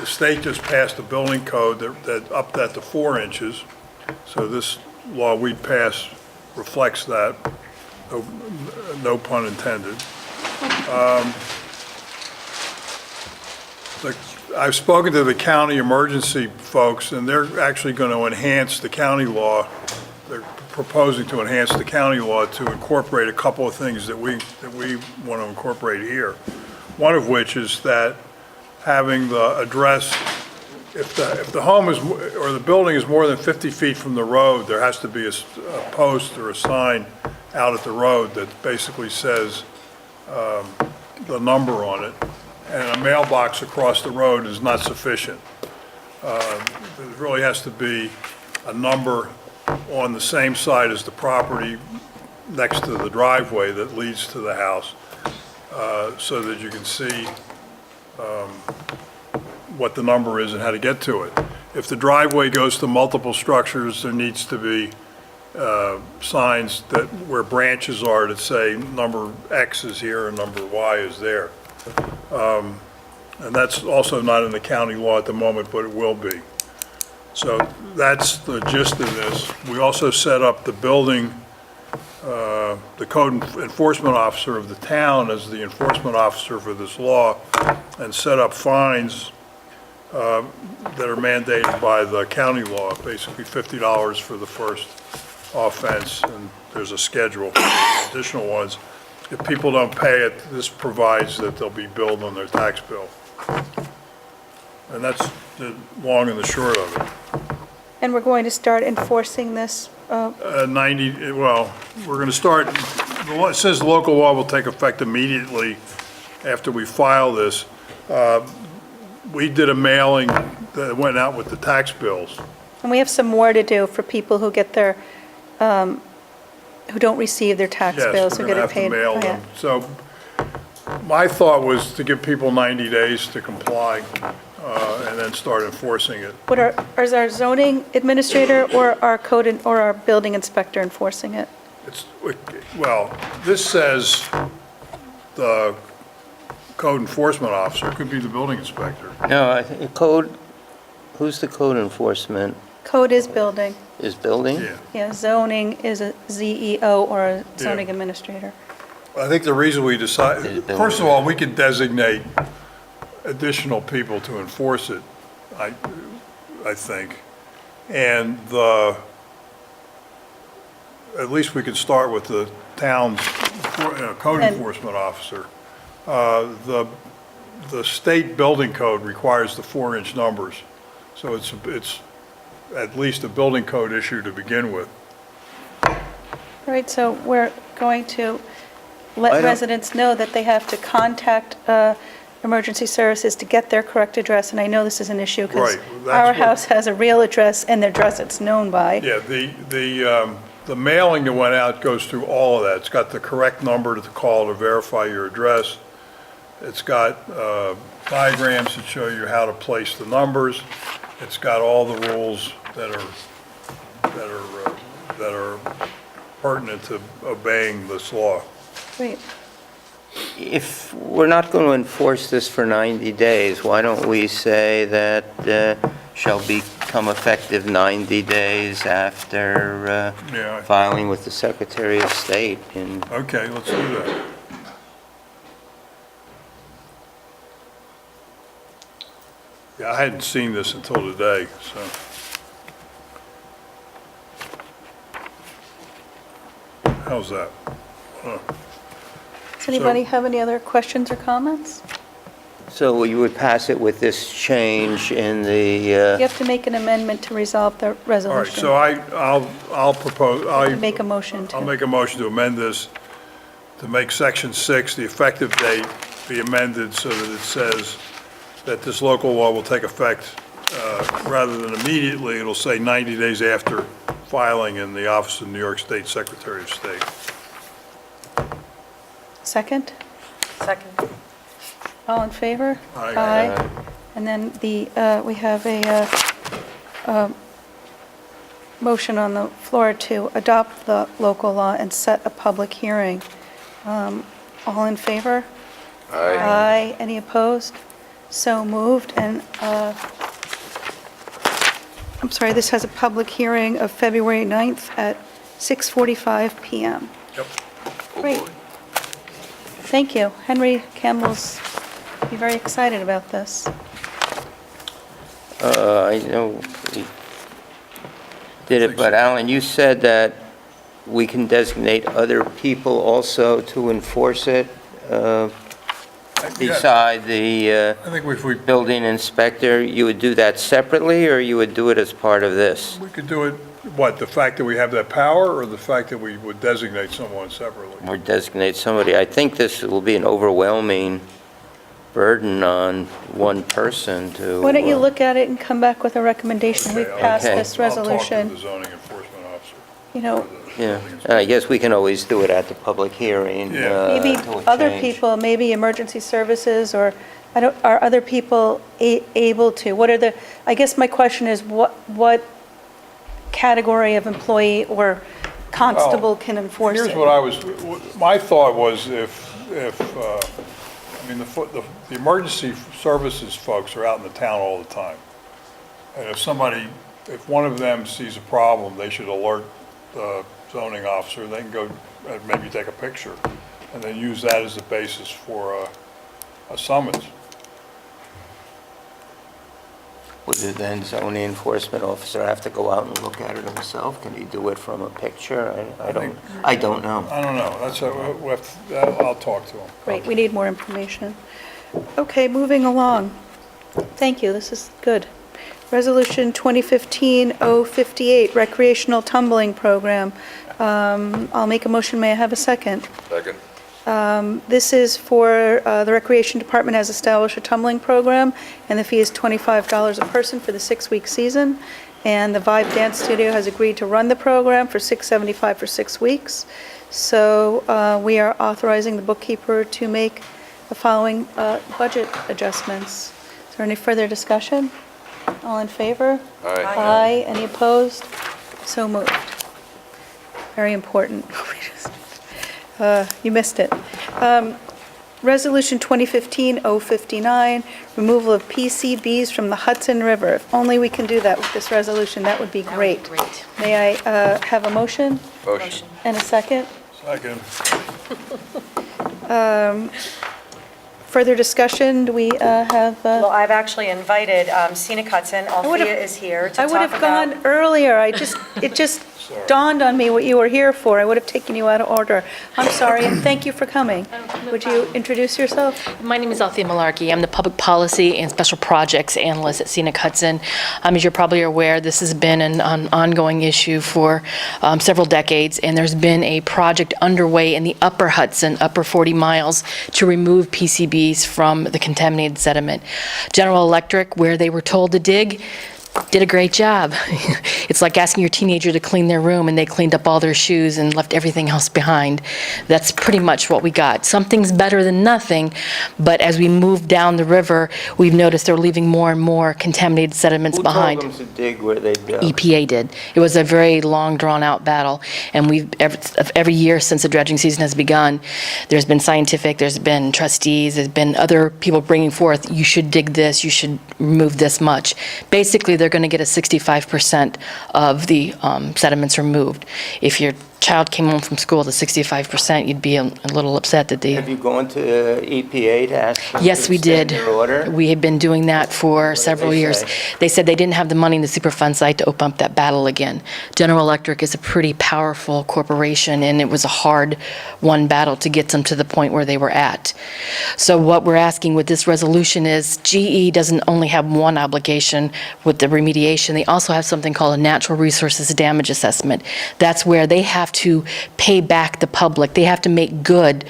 The state just passed a building code that upped that to 4 inches. So this law we passed reflects that, no pun intended. I've spoken to the county emergency folks, and they're actually going to enhance the county law. They're proposing to enhance the county law to incorporate a couple of things that we want to incorporate here. One of which is that having the address, if the home is, or the building is more than 50 feet from the road, there has to be a post or a sign out at the road that basically says the number on it. And a mailbox across the road is not sufficient. There really has to be a number on the same side as the property next to the driveway that leads to the house, so that you can see what the number is and how to get to it. If the driveway goes to multiple structures, there needs to be signs that where branches are that say number X is here and number Y is there. And that's also not in the county law at the moment, but it will be. So that's the gist of this. We also set up the building, the code enforcement officer of the town as the enforcement officer for this law, and set up fines that are mandated by the county law, basically $50 for the first offense, and there's a schedule for additional ones. If people don't pay it, this provides that they'll be billed on their tax bill. And that's the long and the short of it. And we're going to start enforcing this, 90, well, we're going to start, it says the local law will take effect immediately after we file this. We did a mailing that went out with the tax bills. and we have some more to do for people who get their, who don't receive their tax bills, Yes, who we're get going it to have to paid. mail them. So my thought was to give people 90 days to comply and then start enforcing it. What are, is our zoning administrator or our or our building inspector enforcing it? It's, well, this says the code enforcement officer, could be the building inspector. No, I think code, who's the code enforcement? Code is building. Is building? Yeah. Yeah, zoning is a ZEO or a zoning Yeah. administrator. I think the reason we Is decided, it building? first of all, we could designate additional people to enforce it, I think. And at least we could start with the town's code And- enforcement officer. The state building code requires the 4-inch numbers, so it's at least a building code issue to begin with. All right, so we're going to I let don't- residents know that they have to contact emergency services to get their correct address, and I know this is an issue because Right, that's our what- house has a real address and the address it's known by. Yeah, the mailing that went out goes through all of that. It's got the correct number to call to verify your address. It's got diagrams that show you how to place the numbers. It's got all the rules that are pertinent to obeying this law. Great. If we're not going to enforce this for 90 days, why don't we say that shall become effective 90 days after Yeah. filing with the Secretary of State in Okay, let's do that. Yeah, I hadn't seen this until today, so. How's that? Does anybody have any other questions or comments? So you would pass it with this change in You the, have to make an amendment to resolve the All right, resolution. so I'll propose, Make a motion I'll to, make a motion to amend this, to make section 6, the effective date, be amended so that it says that this local law will take effect, rather than immediately, it'll say 90 days after filing in the office of New York State Secretary of State. second? Second. All in favor? Aye. And then we have a motion on the floor to adopt the local law and set a public hearing. All in favor? Aye. Aye. Any opposed? So moved, and, I'm sorry, this has a public hearing of February 9th at 6:45 PM. Yep. Great. Thank you. Henry Campbell's be very excited about this. I know we did it, but Alan, you said that we can designate other people also to enforce it beside the I think if we building inspector. You would do that separately, or you would do it as part of this? could do it, what, the fact that we have that power, or the fact that we would designate someone separately? Or designate somebody? I think this will be an overwhelming burden on one person to... Why don't you look at it and come back with a recommendation? We've Okay, passed Okay. this I'll talk to resolution. the zoning enforcement officer. You know, Yeah, I guess we can always do it at the public hearing. Yeah. maybe to a other change. people, maybe emergency services, or, are other people able to? What are the, I guess my question is, what category of employee or constable can enforce it? Here's my thought was I mean, the emergency services folks are out in the town all the time. And if somebody if one of them sees a problem, they should alert the zoning officer, they can go and maybe take a picture, and then use that as the basis for a summons. Would the then zoning enforcement officer have to go out and look at it himself? Can he do it from a picture? I don't know. I don't know, I'll talk to him. Great, we need more information. Okay, moving along. Thank you, this is good. Resolution 2015-058, recreational tumbling program. I'll make a motion, may I have a second? Second. This is for, the Recreation Department has established a tumbling program, and the fee is $25 a person for the 6-week season. And the Vibe Dance Studio has agreed to run the program for $675 for 6 weeks. So we are authorizing the bookkeeper to make the following budget adjustments. Is there any further discussion? All in favor? Aye. Aye. Any opposed? So moved. Very important. You missed it. Resolution 2015-059, removal of PCBs from the Hudson River. If only we can do that with this resolution, that would be great. Great. May I have a motion Motion. and a second? Second. Further discussion? Do we have? Well, I've actually invited Scenic Hudson. would've- Althea is here to I talk would about... have gone earlier. It just dawned on me what you were here for. I would have taken you out of order. I'm sorry, and thank you for coming. Would you introduce yourself? My name is Althea Malarkey. I'm the Public Policy and Special Projects Analyst at Scenic Hudson. As you're probably aware, this has been an ongoing issue for several decades, and there's been a project underway in the upper Hudson, upper 40 miles, to remove PCBs from the contaminated sediment. General Electric, where they were told to dig, did a great job. It's like asking your teenager to clean their room, and they cleaned up all their shoes and left everything else behind. That's pretty much what we got. Something's better than nothing, but as we move down the river, we've noticed they're leaving more and more contaminated sediments behind. Who told them to dig where they dug? EPA did. It was a very long, drawn-out battle, and we've, every year since the dredging season has begun, there's been scientific, there's been trustees, there's been other people bringing forth, you should dig this, you should remove this much. Basically, they're going to get a 65% of the sediments removed. If your child came home from school to 65%, you'd be a little upset that they... Have you gone to EPA to ask them Yes, to we extend did. their order? We had been doing that for several they years. say? They said they didn't have the money in the Superfund site to open up that battle again. General Electric is a pretty powerful corporation, and it was a hard-won battle to get them to the point where they were at. So what we're asking with this resolution is GE doesn't only have one obligation with the remediation, they also have something called a natural resources damage assessment. That's where they have to pay back the public. They have to make good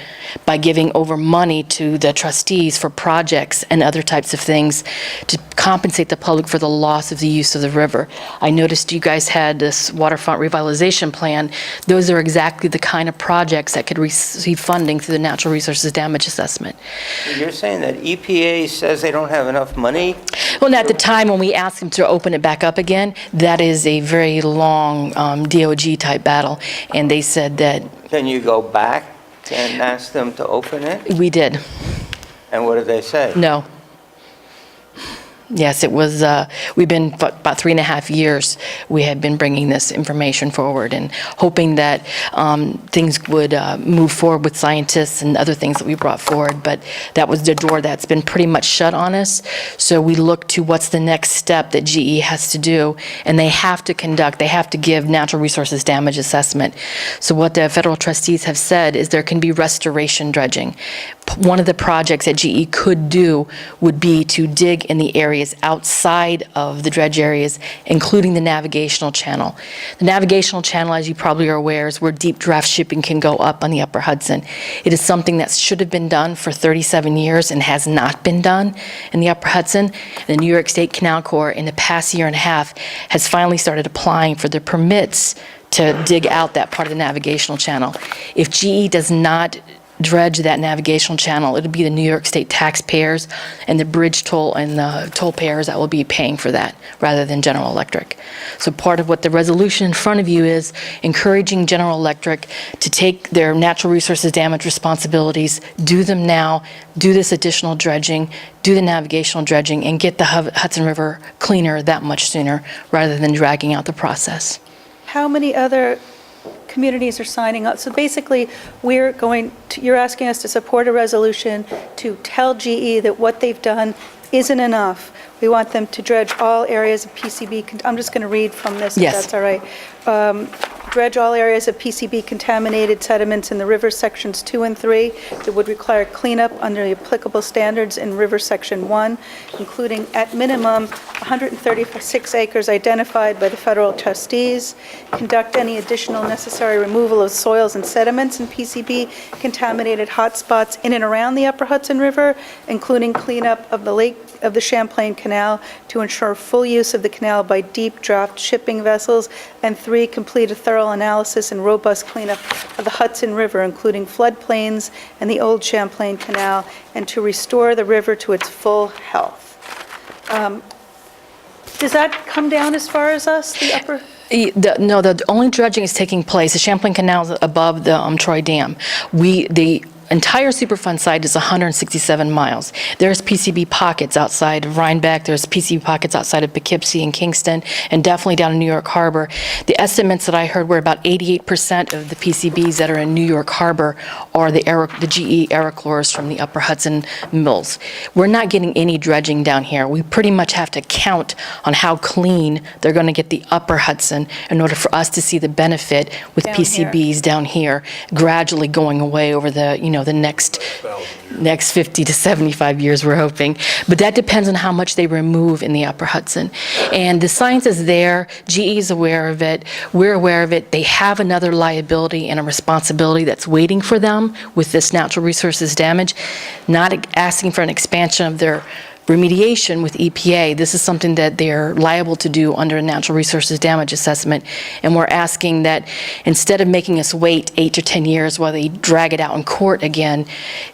by giving over money to the trustees for projects and other types of things to compensate the public for the loss of the use of the river. I noticed you guys had this waterfront revitalization plan. Those are exactly the kind of projects that could receive funding through the natural resources damage assessment. You're saying that EPA says they don't have enough money? Well, at the time when we asked them to open it back up again, that is a very long DOG-type battle, and they said that Can you go back and ask them to open it? we did. And what did they say? No. Yes, it was, we've been, about 3.5 years, we had been bringing this information forward and hoping that things would move forward with scientists and other things that we brought forward, but that was the door that's been pretty much shut on us. So we look to what's the next step that GE has to do, and they have to give natural resources damage assessment. So what the federal trustees have said is there can be restoration dredging. One of the projects that GE could do would be to dig in the areas outside of the dredge areas, including the navigational channel. The navigational channel, as you probably are aware, is where deep draft shipping can go up on the upper Hudson. It is something that should have been done for 37 years and has not been done in the upper Hudson. The New York State Canal Corps, in the past year and a half, has finally started applying for the permits to dig out that part of the navigational channel. If GE does not dredge that navigational channel, it'll be the New York State taxpayers and the bridge toll and the toll payers that will be paying for that, rather than General Electric. So part of what the resolution in front of you is encouraging General Electric to take their natural resources damage responsibilities, do them now, do this additional dredging, do the navigational dredging, and get the Hudson River cleaner that much sooner, rather than dragging out the process. How many other communities are signing up? So basically, you're asking us to support a resolution to tell GE that what they've done isn't enough. We want them to dredge all areas of PCB, I'm just going to read from this, if Yes. that's all right. Dredge all areas of PCB-contaminated sediments in the river sections 2 and 3 that would require cleanup under the applicable standards in river section 1, including at minimum 136 acres identified by the federal trustees. Conduct any additional necessary removal of soils and sediments in PCB-contaminated hotspots in and around the upper Hudson River, including cleanup of the lake of the Champlain Canal to ensure full use of the canal by deep draft shipping vessels, and 3, complete a thorough analysis and robust cleanup of the Hudson River, including floodplains and the old Champlain Canal, and to restore the river to its full health. Does that come down as far as us, the upper? No, the only dredging is taking place, the Champlain Canal is above the Troy Dam. The entire Superfund site is 167 miles. There's PCB pockets outside of Rhinebeck, there's PCB pockets outside of Poughkeepsie and Kingston, and definitely down in New York Harbor. The estimates that I heard were about 88% of the PCBs that are in New York Harbor are the GE aerochlors from the upper Hudson mills. We're not getting any dredging down here. We pretty much have to count on how clean they're going to get the upper Hudson in order for us to see the benefit with Down here. PCBs down here gradually going away over the next 50 to 75 years, we're hoping. But that depends on how much they remove in the upper Hudson. And the science is there. GE is aware of it. We're aware of it. They have another liability and a responsibility that's waiting for them with this natural resources damage, not asking for an expansion of their remediation with EPA. This is something that they're liable to do under a natural resources damage assessment, and we're asking that instead of making us wait 8 to 10 years while they drag it out in court again,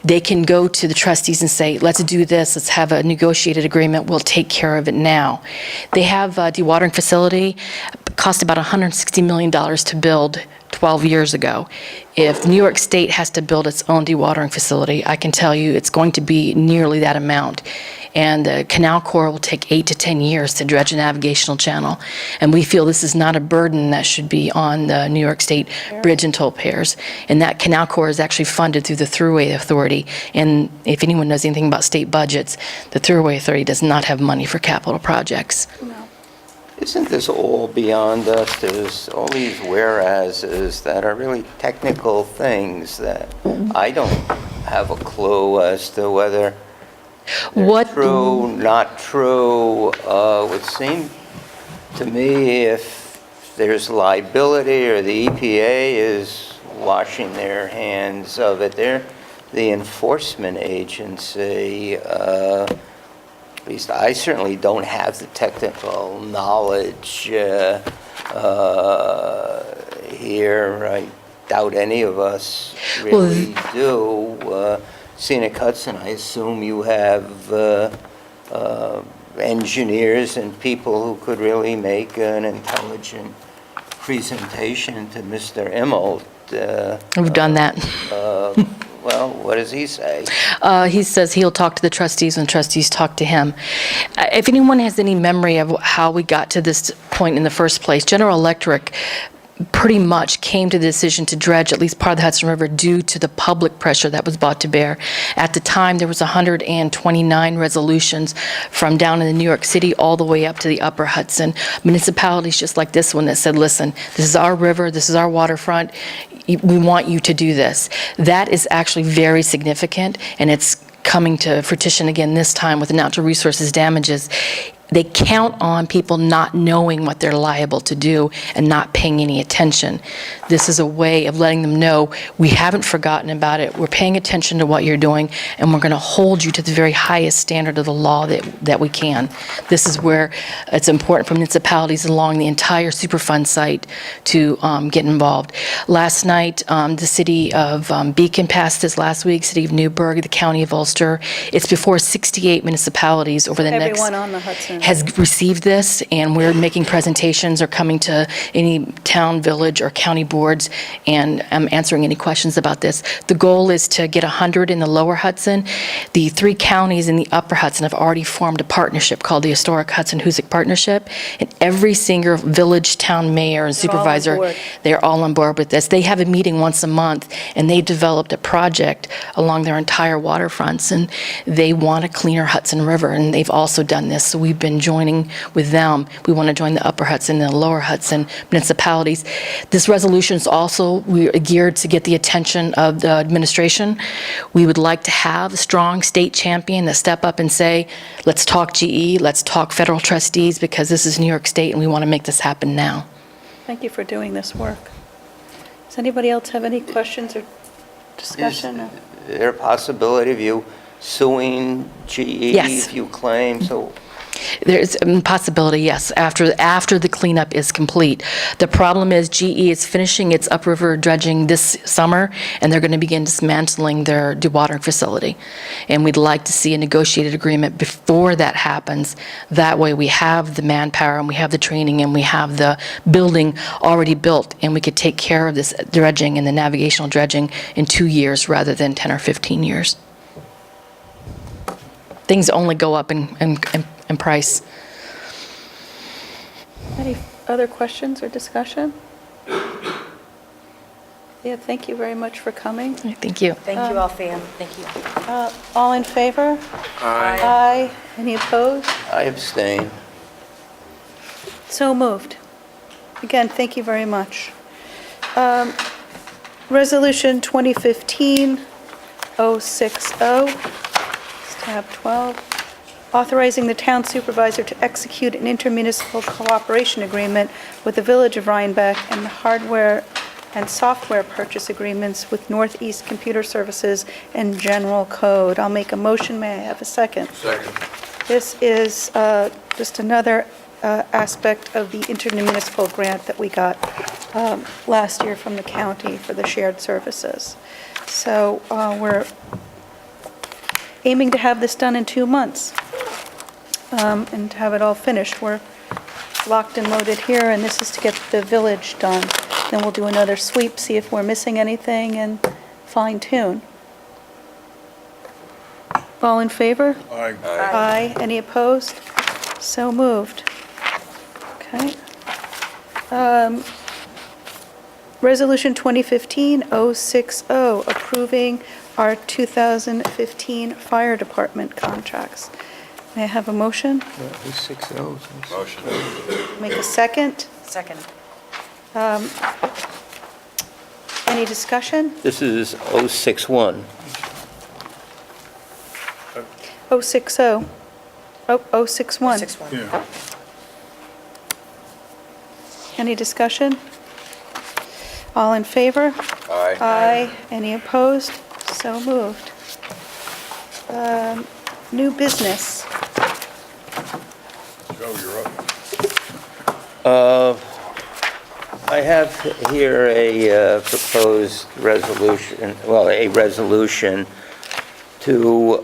they can go to the trustees and say, let's do this, let's have a negotiated agreement, we'll take care of it now. They have a dewatering facility, cost about $160 million to build 12 years ago. If New York State has to build its own dewatering facility, I can tell you it's going to be nearly that amount. And the Canal Corps will take 8 to 10 years to dredge a navigational channel. And we feel this is not a burden that should be on the New York State bridge and toll payers. And that Canal Corps is actually funded through the Thruway Authority. And if anyone knows anything about state budgets, the Thruway Authority does not have money for capital projects. Isn't this all beyond us? There's all these whereases that are really technical things that I don't have a clue as to whether they're true, not true. Would seem to me if there's liability or the EPA is washing their hands of it, they're the enforcement agency. At least I certainly don't have the technical knowledge here. I doubt any of us really do. Scenic Hudson, I assume you have engineers and people who could really make an intelligent presentation to Mr. Immelt. We've done that. Well, what does he say? He says he'll talk to the trustees and trustees talk to him. If anyone has any memory of how we got to this point in the first place, General Electric pretty much came to the decision to dredge at least part of the Hudson River due to the public pressure that was brought to bear. At the time, there was 129 resolutions from down in the New York City all the way up to the upper Hudson. Municipalities just like this one that said, listen, this is our river, this is our waterfront, we want you to do this. That is actually very significant, and it's coming to fruition again this time with the natural resources damages. They count on people not knowing what they're liable to do and not paying any attention. This is a way of letting them know, we haven't forgotten about it, we're paying attention to what you're doing, and we're going to hold you to the very highest standard of the law that we can. This is where it's important for municipalities along the entire Superfund site to get involved. Last night, the city of Beacon passed this last week, city of Newburgh, the county of Ulster. It's before 68 municipalities over the next... Everyone on the Hudson. Has received this, and we're making presentations or coming to any town, village, or county boards and answering any questions about this. The goal is to get 100 in the lower Hudson. The 3 counties in the upper Hudson have already formed a partnership called the Historic Hudson-Hoosick Partnership, and every single village, town mayor, and They're all on supervisor, board. they're all on board with this. They have a meeting once a month, and they developed a project along their entire waterfronts, and they want a cleaner Hudson River, and they've also done this, so we've been joining with them. We want to join the upper Hudson and the lower Hudson municipalities. This resolution is also we're geared to get the attention of the administration. We would like to have a strong state champion that step up and say, let's talk GE, let's talk federal trustees, because this is New York State and we want to make this happen now. Thank you for doing this work. Does anybody else have any questions or discussion? Is there a possibility of you suing GE Yes. if you claim so? There's a possibility, yes, after the cleanup is complete. The problem is GE is finishing its upriver dredging this summer, and they're going to begin dismantling their dewatering facility. And we'd like to see a negotiated agreement before that happens. That way we have the manpower, and we have the training, and we have the building already built, and we could take care of this dredging and the navigational dredging in 2 years rather than 10 or 15 years. Things only go up in price. Any other questions or discussion? Yeah, thank you very much for coming. Thank you. Thank you all, Thea. Thank you. All in favor? Aye. Aye. Any opposed? I abstain. So moved. Again, thank you very much. Resolution 2015-060, tab 12, authorizing the town supervisor to execute an intermunicipal cooperation agreement with the Village of Rhinebeck and the hardware and software purchase agreements with Northeast Computer Services and General Code. I'll make a motion. May I have a second? Second. This is just another aspect of the intermunicipal grant that we got last year from the county for the shared services. So we're aiming to have this done in 2 months and to have it all finished. We're locked and loaded here, and this is to get the village done. Then we'll do another sweep, see if we're missing anything, and fine tune. All in favor? Aye. Aye. Any opposed? So moved. Okay. Resolution 2015-060, approving our 2015 fire department contracts. May I have a motion? Who's 6-0? Motion. Make a second. Second. Any discussion? This is 061. 060. Oh, 061. 6-1. Yeah. Any discussion? All in favor? Aye. Aye. Any opposed? So moved. New business. Joe, you're up. I have here a proposed resolution, well, a resolution to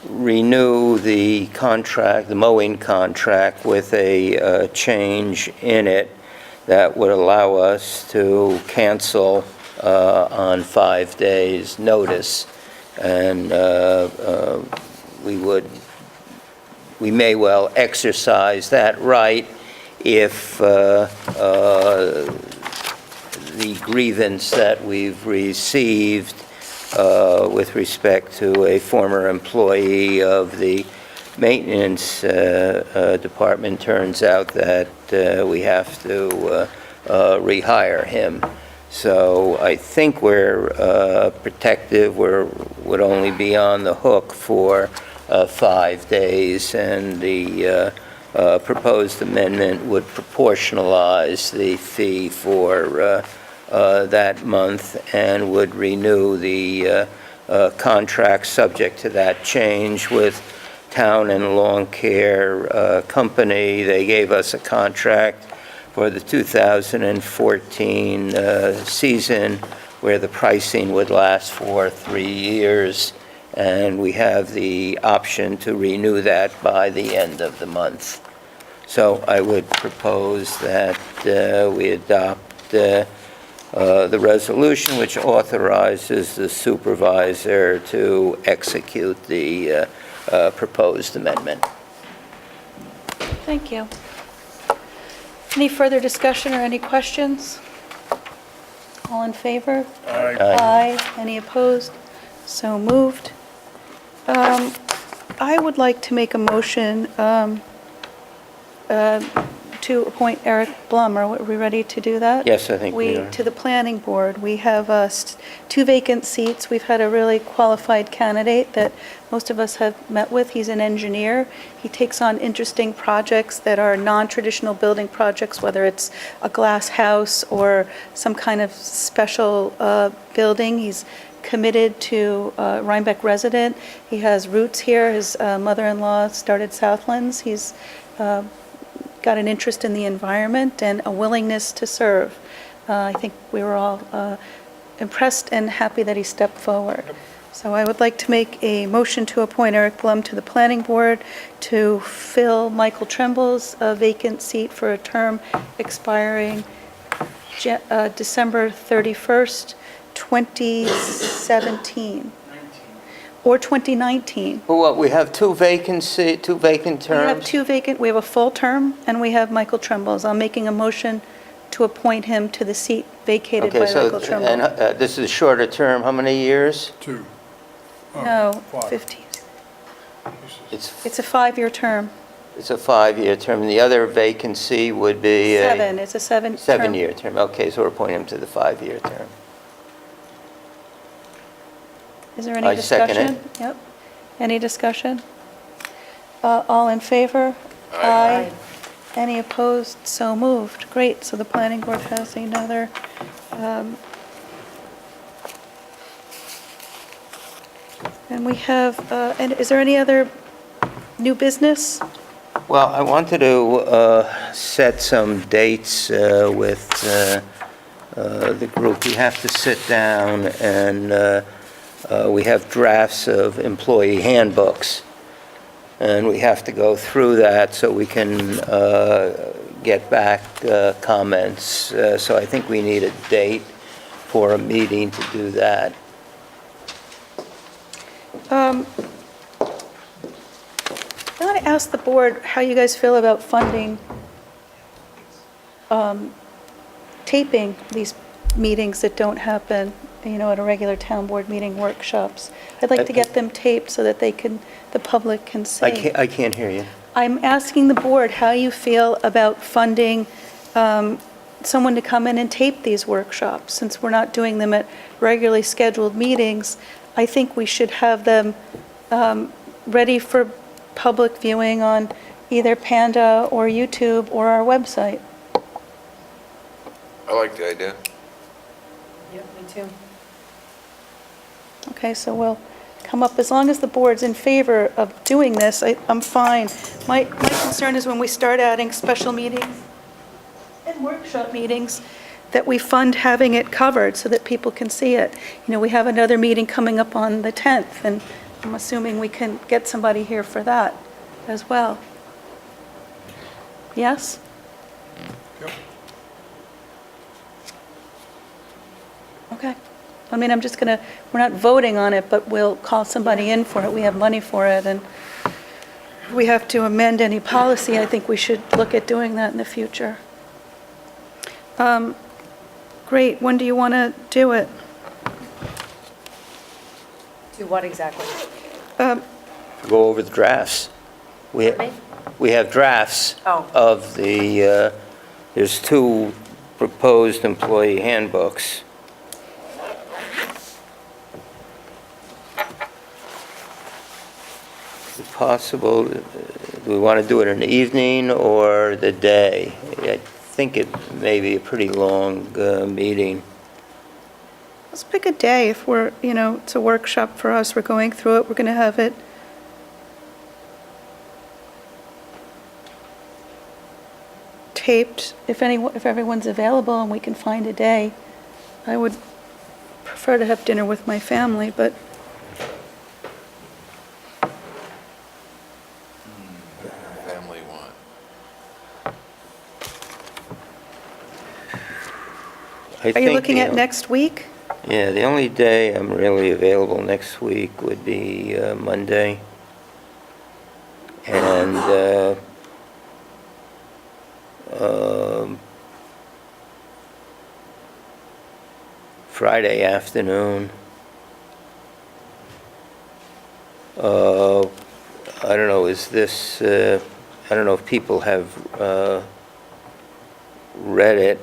renew the contract, the mowing contract, with a change in it that would allow us to cancel on 5 days' notice. And we may well exercise that right if the grievance that we've received with respect to a former employee of the maintenance department turns out that we have to rehire him. So I think we're protective, would only be on the hook for 5 days, and the proposed amendment would proportionalize the fee for that month and would renew the contract subject to that change with Town and Lawn Care Company. They gave us a contract for the 2014 season where the pricing would last for 3 years, and we have the option to renew that by the end of the month. So I would propose that we adopt the resolution which authorizes the supervisor to execute the proposed amendment. Thank you. Any further discussion or any questions? All in favor? Aye. Aye. Any opposed? So moved. I would like to make a motion to appoint Eric Blum. Are we ready to do that? Yes, I think we are. To the planning board, we have 2 vacant seats. We've had a really qualified candidate that most of us have met with. He's an engineer. He takes on interesting projects that are non-traditional building projects, whether it's a glass house or some kind of special building. He's committed to Rhinebeck resident. He has roots here. His mother-in-law started Southlands. He's got an interest in the environment and a willingness to serve. I think we were all impressed and happy that he stepped forward. So I would like to make a motion to appoint Eric Blum to the planning board to fill Michael Tremble's vacant seat for a term expiring December 31st, 2017. Or 2019. Well, what, we have two vacant terms? We have 2 vacant, we have a full term, and we have Michael Tremble's. I'm making a motion to appoint him to the seat vacated by Okay, so, Michael Tremble. and this is a shorter term, how many years? 2. No, 5. 15. It's It's a 5-year term. It's a 5-year term, and the other vacancy would be a... 7, it's a 7 term. 7-year term, okay, so we're appointing him to the 5-year term. Is there any I second discussion? it. Yep. Any discussion? All in favor? Aye. Any opposed? So moved. Great, so the planning board has another, and we have, and is there any other new business? Well, I wanted to set some dates with the group. We have to sit down and we have drafts of employee handbooks, and we have to go through that so we can get back comments. So I think we need a date for a meeting to do that. I want to ask the board how you guys feel about funding taping these meetings that don't happen, at a regular town board meeting, workshops. I'd like to get them taped so that the public can see. I can't hear you. I'm asking the board how you feel about funding someone to come in and tape these workshops. Since we're not doing them at regularly scheduled meetings, I think we should have them ready for public viewing on either Panda or YouTube or our website. I like the idea. Yep, me too. Okay, so we'll come up, as long as the board's in favor of doing this, I'm fine. My concern is when we start adding special meetings and workshop meetings, that we fund having it covered so that people can see it. We have another meeting coming up on the 10th, and I'm assuming we can get somebody here for that as well. Yes? Yep. Okay. I'm just going to, we're not voting on it, but we'll call somebody in for it. We have money for it, and if we have to amend any policy, I think we should look at doing that in the future. Great. When do you want to do it? Do what exactly? Go over the drafts. We have drafts Oh. of the, there's 2 proposed employee handbooks. The possible, do we want to do it in the evening or the day? I think it may be a pretty long meeting. Let's pick a day if we're, it's a workshop for us, we're going through it, we're going to have it taped, if everyone's available and we can find a day. I would prefer to have dinner with my family, but Family one. are you looking at next week? Yeah, the only day I'm really available next week would be Monday. And Friday afternoon. I don't know, is this, I don't know if people have read it.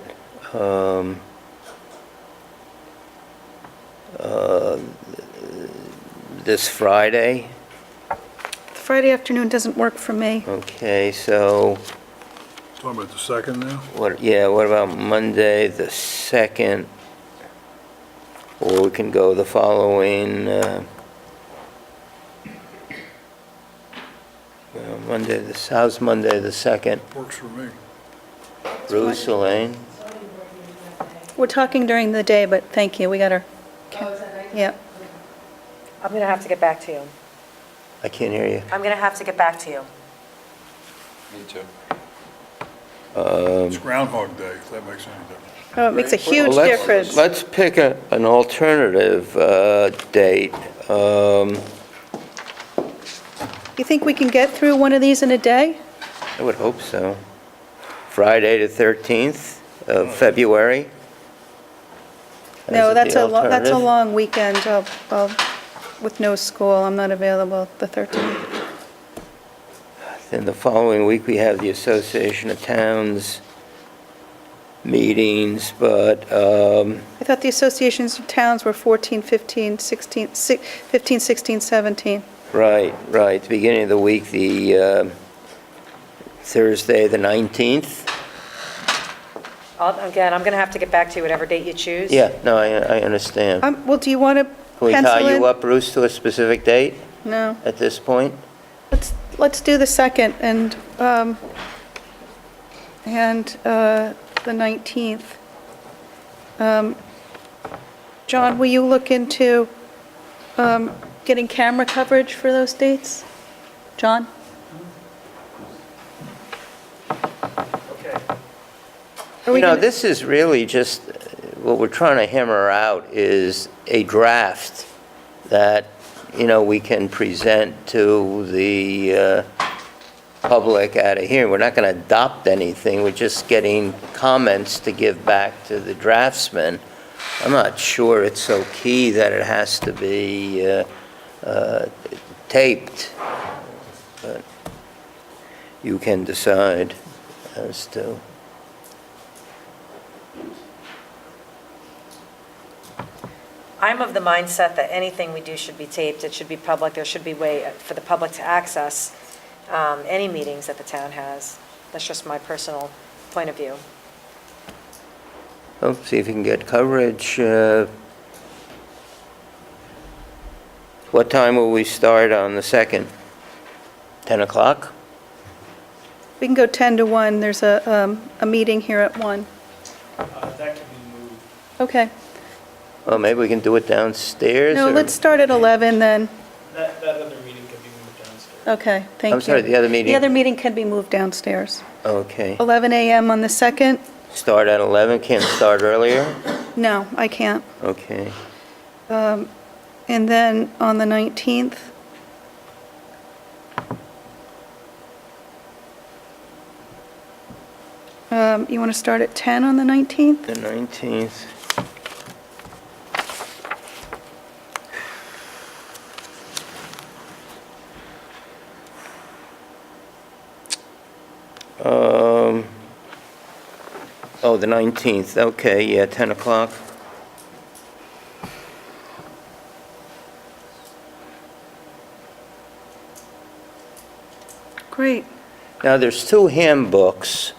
This Friday? Friday afternoon doesn't work for me. Okay, so, Talking about the second now? what about Monday, the 2nd? Or we can go the following, how's Monday, the 2nd? Works for me. Bruce, Elaine? We're talking during the day, but thank you, we got our, yeah. I'm going to have to get back to you. I can't hear you. I'm going to have to get back to you. Me too. It's Groundhog Day, if that makes any difference. Oh, it makes a huge Well, let's- difference. Let's pick an alternative date. You think we can get through one of these in a day? I would hope so. Friday the 13th of February? No, As that's the a, that's a alternative? long weekend, with no school, I'm not available the 13th. Then the following week, we have the Association of Towns meetings, but, I thought the associations of towns were 14, 15, 16, 15, 16, 17. right, the beginning of the week, the Thursday, the 19th. Again, I'm going to have to get back to you whatever date you choose. Yeah, no, I understand. Well, do you want to Can we tie pencil you in? up, Bruce, to a specific date No. at this point? Let's do the 2nd and the 19th. John, will you look into getting camera coverage for those dates? John? Okay. Are we You know, gonna- this is really just, what we're trying to hammer out is a draft that, we can present to the public at a hearing. We're not going to adopt anything, we're just getting comments to give back to the draftsman. I'm not sure it's so key that it has to be taped, but you can decide as to. I'm of the mindset that anything we do should be taped, it should be public, there should be way for the public to access any meetings that the town has. That's just my personal point of view. Well, see if you can get coverage. What time will we start on the 2nd? 10 o'clock? We can go 10 to 1, there's a meeting here at 1. That can be moved. Okay. Well, maybe we can do it downstairs? No, or- let's start at 11 then. That other meeting can be moved downstairs. Okay, thank you. I'm sorry, the other meeting? The other meeting can be moved downstairs. Okay. 11 a.m. on the 2nd? Start at 11, can't start earlier? No, I can't. Okay. And then on the 19th? You want to start at 10 on the 19th? The 19th. Oh, the 19th, okay, yeah, 10 o'clock. Now, there's two handbooks.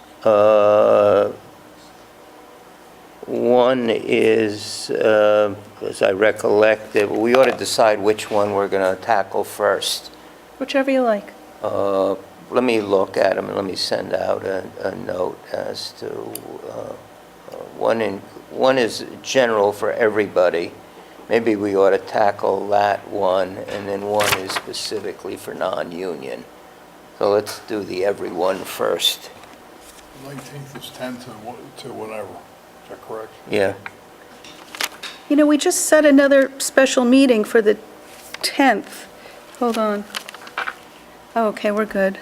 One is, as I recollect, that we ought to decide which one we're going to tackle first. Whichever you like. Let me look at them, and let me send out a note as to, one is general for everybody. Maybe we ought to tackle that one, and then one is specifically for non-union. So let's do the everyone first. 19th is 10 to whatever. Is that correct? Yeah. You know, we just set another special meeting for the 10th. Hold on. Oh, okay, we're good.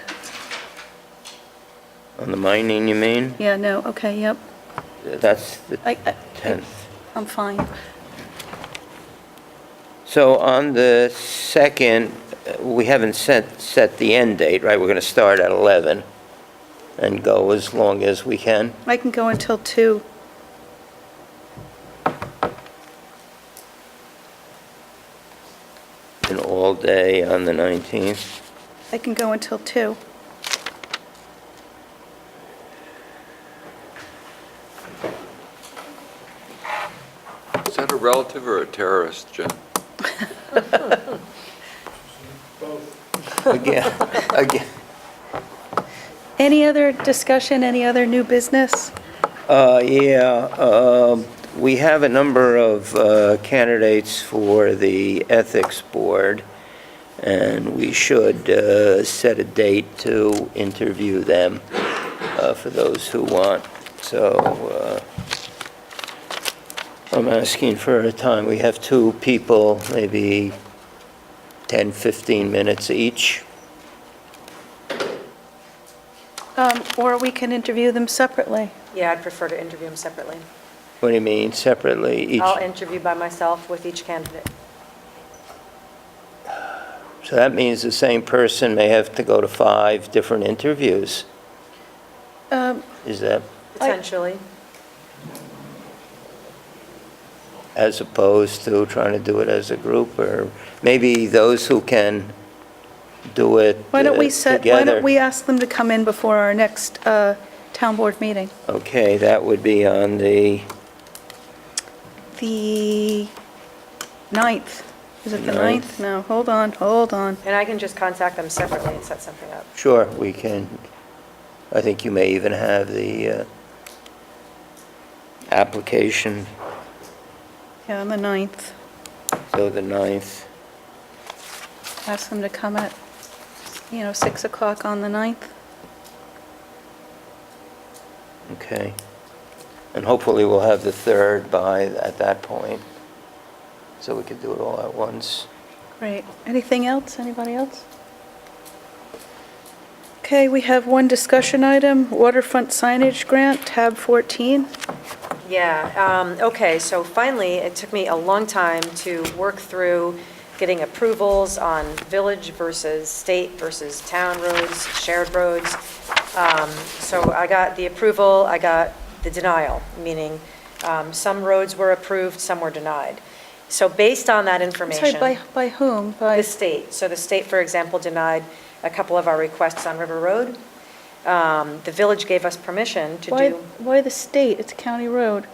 On the mining, you mean? Yeah, no, okay, yep. That's the I- 10th. I'm fine. So on the 2nd, we haven't set the end date, right? We're going to start at 11 and go as long as we can. I can go until 2. And all day on the 19th. I can go until 2. Is that a relative or a terrorist, Jim? Again. Any other discussion, any other new business? We have a number of candidates for the Ethics Board, and we should set a date to interview them for those who want. So I'm asking for a time. We have 2 people, maybe 10, 15 minutes each. Or we can interview them separately. Yeah, I'd prefer to interview them separately. What do you mean, separately? Each. I'll interview by myself with each candidate. So that means the same person may have to go to 5 different interviews. Is that Potentially. as opposed to trying to do it as a group? Or maybe those who can do it Why don't we together? ask them to come in before our next town board meeting? Okay, that would be on the The 9th. Is it the 9th? 9th? No, hold on. And I can just contact them separately and set something up. Sure, we can. I think you may even have the application, Yeah, on the 9th. so the 9th. Ask them to come at, 6 o'clock on the 9th. Okay. And hopefully we'll have the 3rd at that point, so we can do it all at once. Great. Anything else? Anybody else? Okay, we have one discussion item, waterfront signage grant, tab 14. Yeah, okay, so finally, it took me a long time to work through getting approvals on village versus state versus town roads, shared roads. So I got the approval, I got the denial, meaning some roads were approved, some were denied. So based on that information. Sorry, by whom? The state. So the state, for example, denied a couple of our requests on River Road. The village gave us permission to do. Why the state? It's a county road.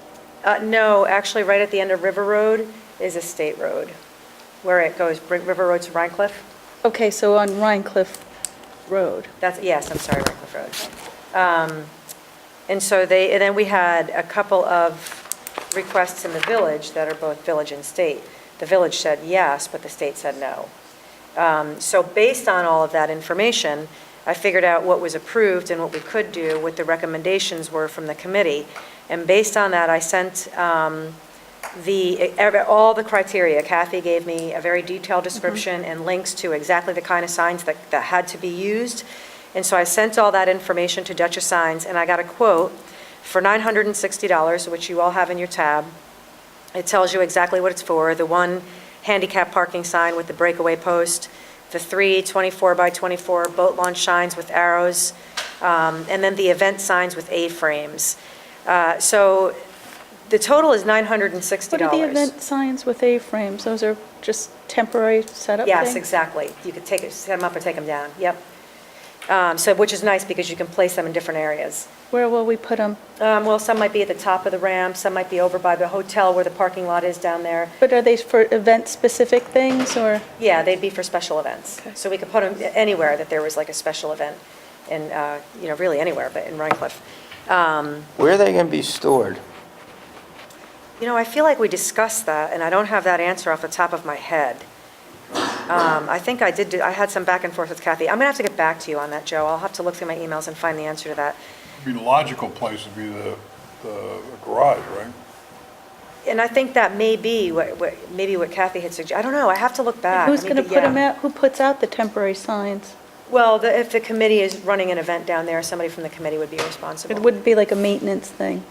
No, actually, right at the end of River Road is a state road, where it goes, River Road to Rhinecliff. Okay, so on Rhinecliff Road. Yes, I'm sorry, Rhinecliff Road. And then we had a couple of requests in the village that are both village and state. The village said yes, but the state said no. So based on all of that information, I figured out what was approved and what we could do, what the recommendations were from the committee. And based on that, I sent all the criteria. Kathy gave me a very detailed description and links to exactly the kind of signs that had to be used. And so I sent all that information to Dutchess Signs, and I got a quote for $960, which you all have in your tab. It tells you exactly what it's for. The one handicap parking sign with the breakaway post, the 3 24 by 24 boat launch signs with arrows, and then the event signs with A-frames. So the total is $960. What are the event signs with A-frames? Those are just temporary setup Yes, things? exactly. You could set them up or take them down, yep. So, which is nice because you can place them in different areas. Where will we put them? Well, some might be at the top of the ramp, some might be over by the hotel where the parking lot is down there. But are they for event-specific things, or? Yeah, they'd be for special events. So we could put them anywhere that there was like a special event, and, really anywhere, but in Rhinecliff. Where are they going to be stored? I feel like we discussed that, and I don't have that answer off the top of my head. I think I had some back and forth with Kathy. I'm going to have to get back to you on that, Joe. I'll have to look through my emails and find the answer to that. I mean, the logical place would be the garage, right? And I think that may be what Kathy had suggested. I don't know, I have to look back. Who's I mean, going to put them yeah. out? Who puts out the temporary signs? Well, if the committee is running an event down there, somebody from the committee would be responsible. It wouldn't be like a maintenance thing?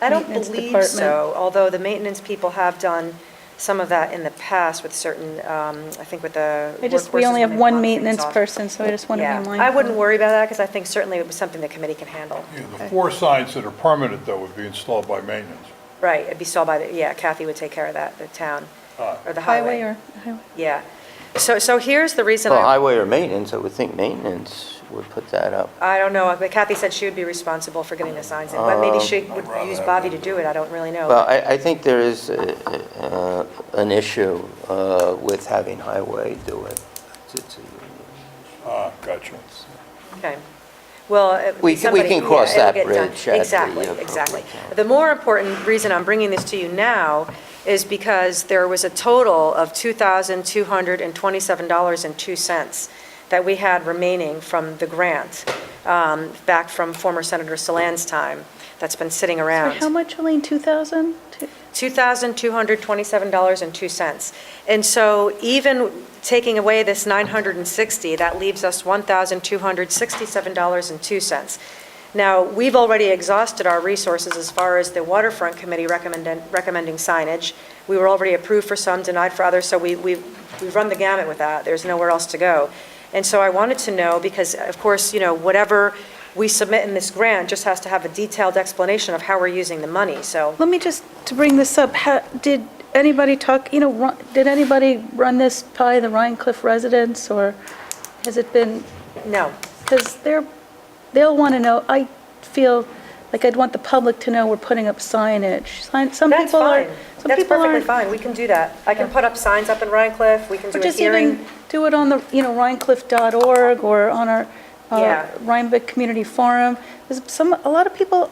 I don't maintenance believe department. so, although the maintenance people have done some of that in the past with certain, I think with the We workforces only when have they one block things maintenance off. person, so I just want to be Yeah, mindful. I wouldn't worry about that, because I think certainly it was something the committee can handle. Yeah, the 4 signs that are permanent, though, would be installed by maintenance. Right, it'd be sold by, Kathy would take care of that, the town, or the Highway highway. or? Yeah. So here's the reason Well, I highway or maintenance, I would think maintenance would put that up. don't know, but Kathy said she would be responsible for getting the signs in, but maybe she would rather use have Bobby them to do it, I don't really know. Well, I think there is an issue with having highway do it. Gotcha. Okay. Well, We somebody- can cross it'll that get done. bridge at the Exactly, appropriate exactly. time. The more important reason I'm bringing this to you now is because there was a total of $2,227.02 that we had remaining from the grant, back from former Senator Salan's time, that's been sitting around. Sorry, how much, Elaine, 2,000? $2,227.02. And so even taking away this 960, that leaves us $1,267.02. Now, we've already exhausted our resources as far as the waterfront committee recommending signage. We were already approved for some, denied for others, so we've run the gamut with that. There's nowhere else to go. And so I wanted to know, because of course, whatever we submit in this grant just has to have a detailed explanation of how we're using the money, so. Let me just, to bring this up, did anybody talk, did anybody run this by the Rhinecliff residents, or has it been, No. because they'll want to know, I feel like I'd want the public to know we're putting up signage. Some That's people are, fine. some That's people perfectly aren't. fine. We can do that. I can put up signs up in Rhinecliff. We can do Or a just hearing. even do it on the, rhinecliff.org or on our Yeah. Rhinebeck Community Forum. A lot of people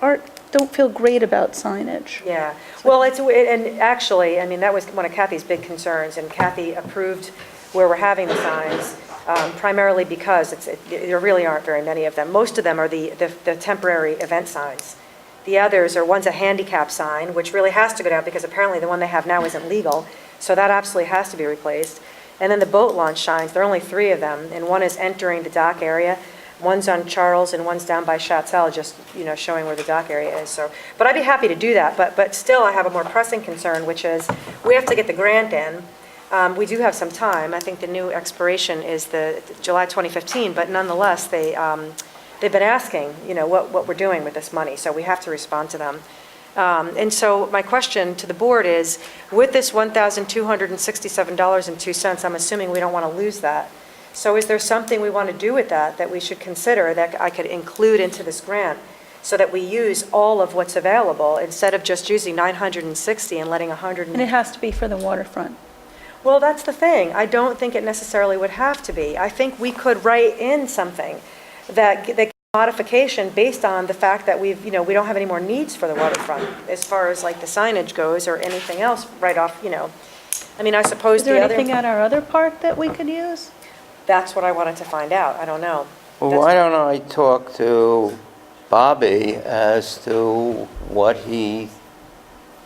don't feel great about signage. Yeah. Well, and actually, I mean, that was one of Kathy's big concerns, and Kathy approved where we're having the signs, primarily because there really aren't very many of them. Most of them are the temporary event signs. The others are, one's a handicap sign, which really has to go down because apparently the one they have now isn't legal, so that absolutely has to be replaced. And then the boat launch signs, there are only 3 of them, and one is entering the dock area, one's on Charles, and one's down by Chatel, just, showing where the dock area is, so. But I'd be happy to do that, but still I have a more pressing concern, which is, we have to get the grant in. We do have some time. I think the new expiration is the July 2015, but nonetheless, they've been asking, what we're doing with this money, so we have to respond to them. And so my question to the board is, with this $1,267.02, I'm assuming we don't want to lose that. So is there something we want to do with that we should consider, that I could include into this grant, so that we use all of what's available, instead of just using 960 and letting 100? And it has to be for the waterfront. Well, that's the thing. I don't think it necessarily would have to be. I think we could write in something that modification based on the fact that we don't have any more needs for the waterfront as far as like the signage goes or anything else right off, I mean, I suppose Is there the other. anything at our other park that we could use? That's what I wanted to find out. I don't know. Well, why don't I talk to Bobby as to what he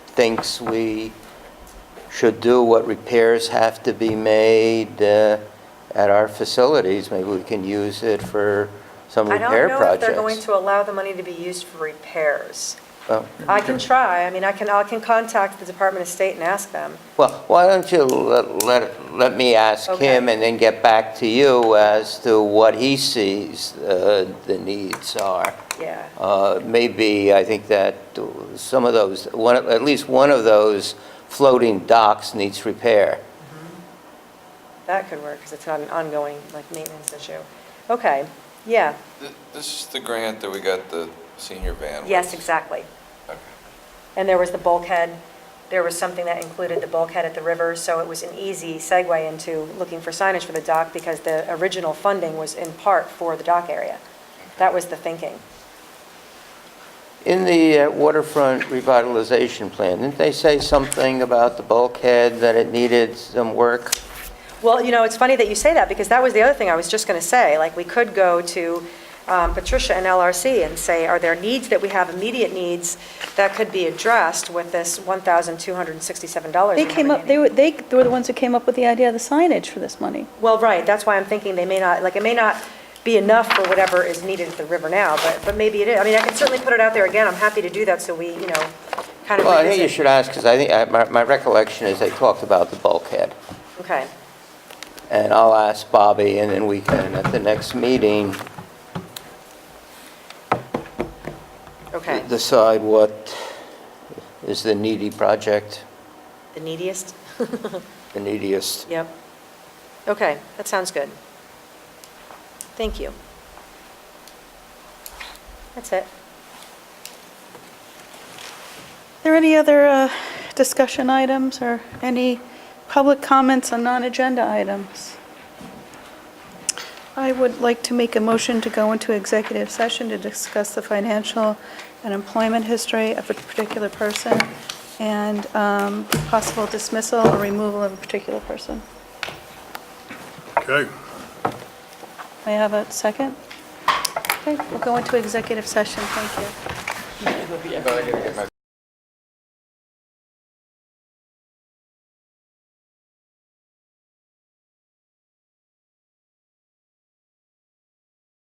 thinks we should do, what repairs have to be made at our facilities. Maybe we can use it for some I repair don't know projects. if they're going to allow the money to be used for repairs. Well, I can try. I mean, I can contact the Department of State and ask them. well, why don't you let me ask Okay. him and then get back to you as to what he sees the needs are. Yeah. Maybe, I think that some of those, at least one of those floating docks needs repair. That could work, because it's not an ongoing, maintenance issue. Okay. Yeah, This is the grant that we got the senior van with. yes, exactly. Okay. And there was the bulkhead, there was something that included the bulkhead at the river, so it was an easy segue into looking for signage for the dock because the original funding was in part for the dock area. That was the thinking. In the waterfront revitalization plan, didn't they say something about the bulkhead, that it needed some work? Well, it's funny that you say that because that was the other thing I was just going to say. Like, we could go to Patricia and LRC and say, are there needs that we have, immediate needs, that could be addressed with this $1,267? They came up, they were the ones who came up with the idea of the signage for this money. Well, right, that's why I'm thinking they may not, like, it may not be enough for whatever is needed at the river now, but maybe it is. I mean, I can certainly put it out there again. I'm happy to do that so we, kind of Well, I think you revisit. should ask, because I think, my recollection is they talked about the bulkhead. Okay, And I'll ask Bobby, and then we can, at the next meeting, okay. decide what is the needy project, The neediest? the neediest. Yep. Okay, that sounds good. Thank you. That's it. Are there any other discussion items or any public comments on non-agenda items? I would like to make a motion to go into executive session to discuss the financial and employment history of a particular person and possible dismissal or removal of a particular person. Okay. May I have a second? Okay, we'll go into executive session. Thank you. No, I gotta get my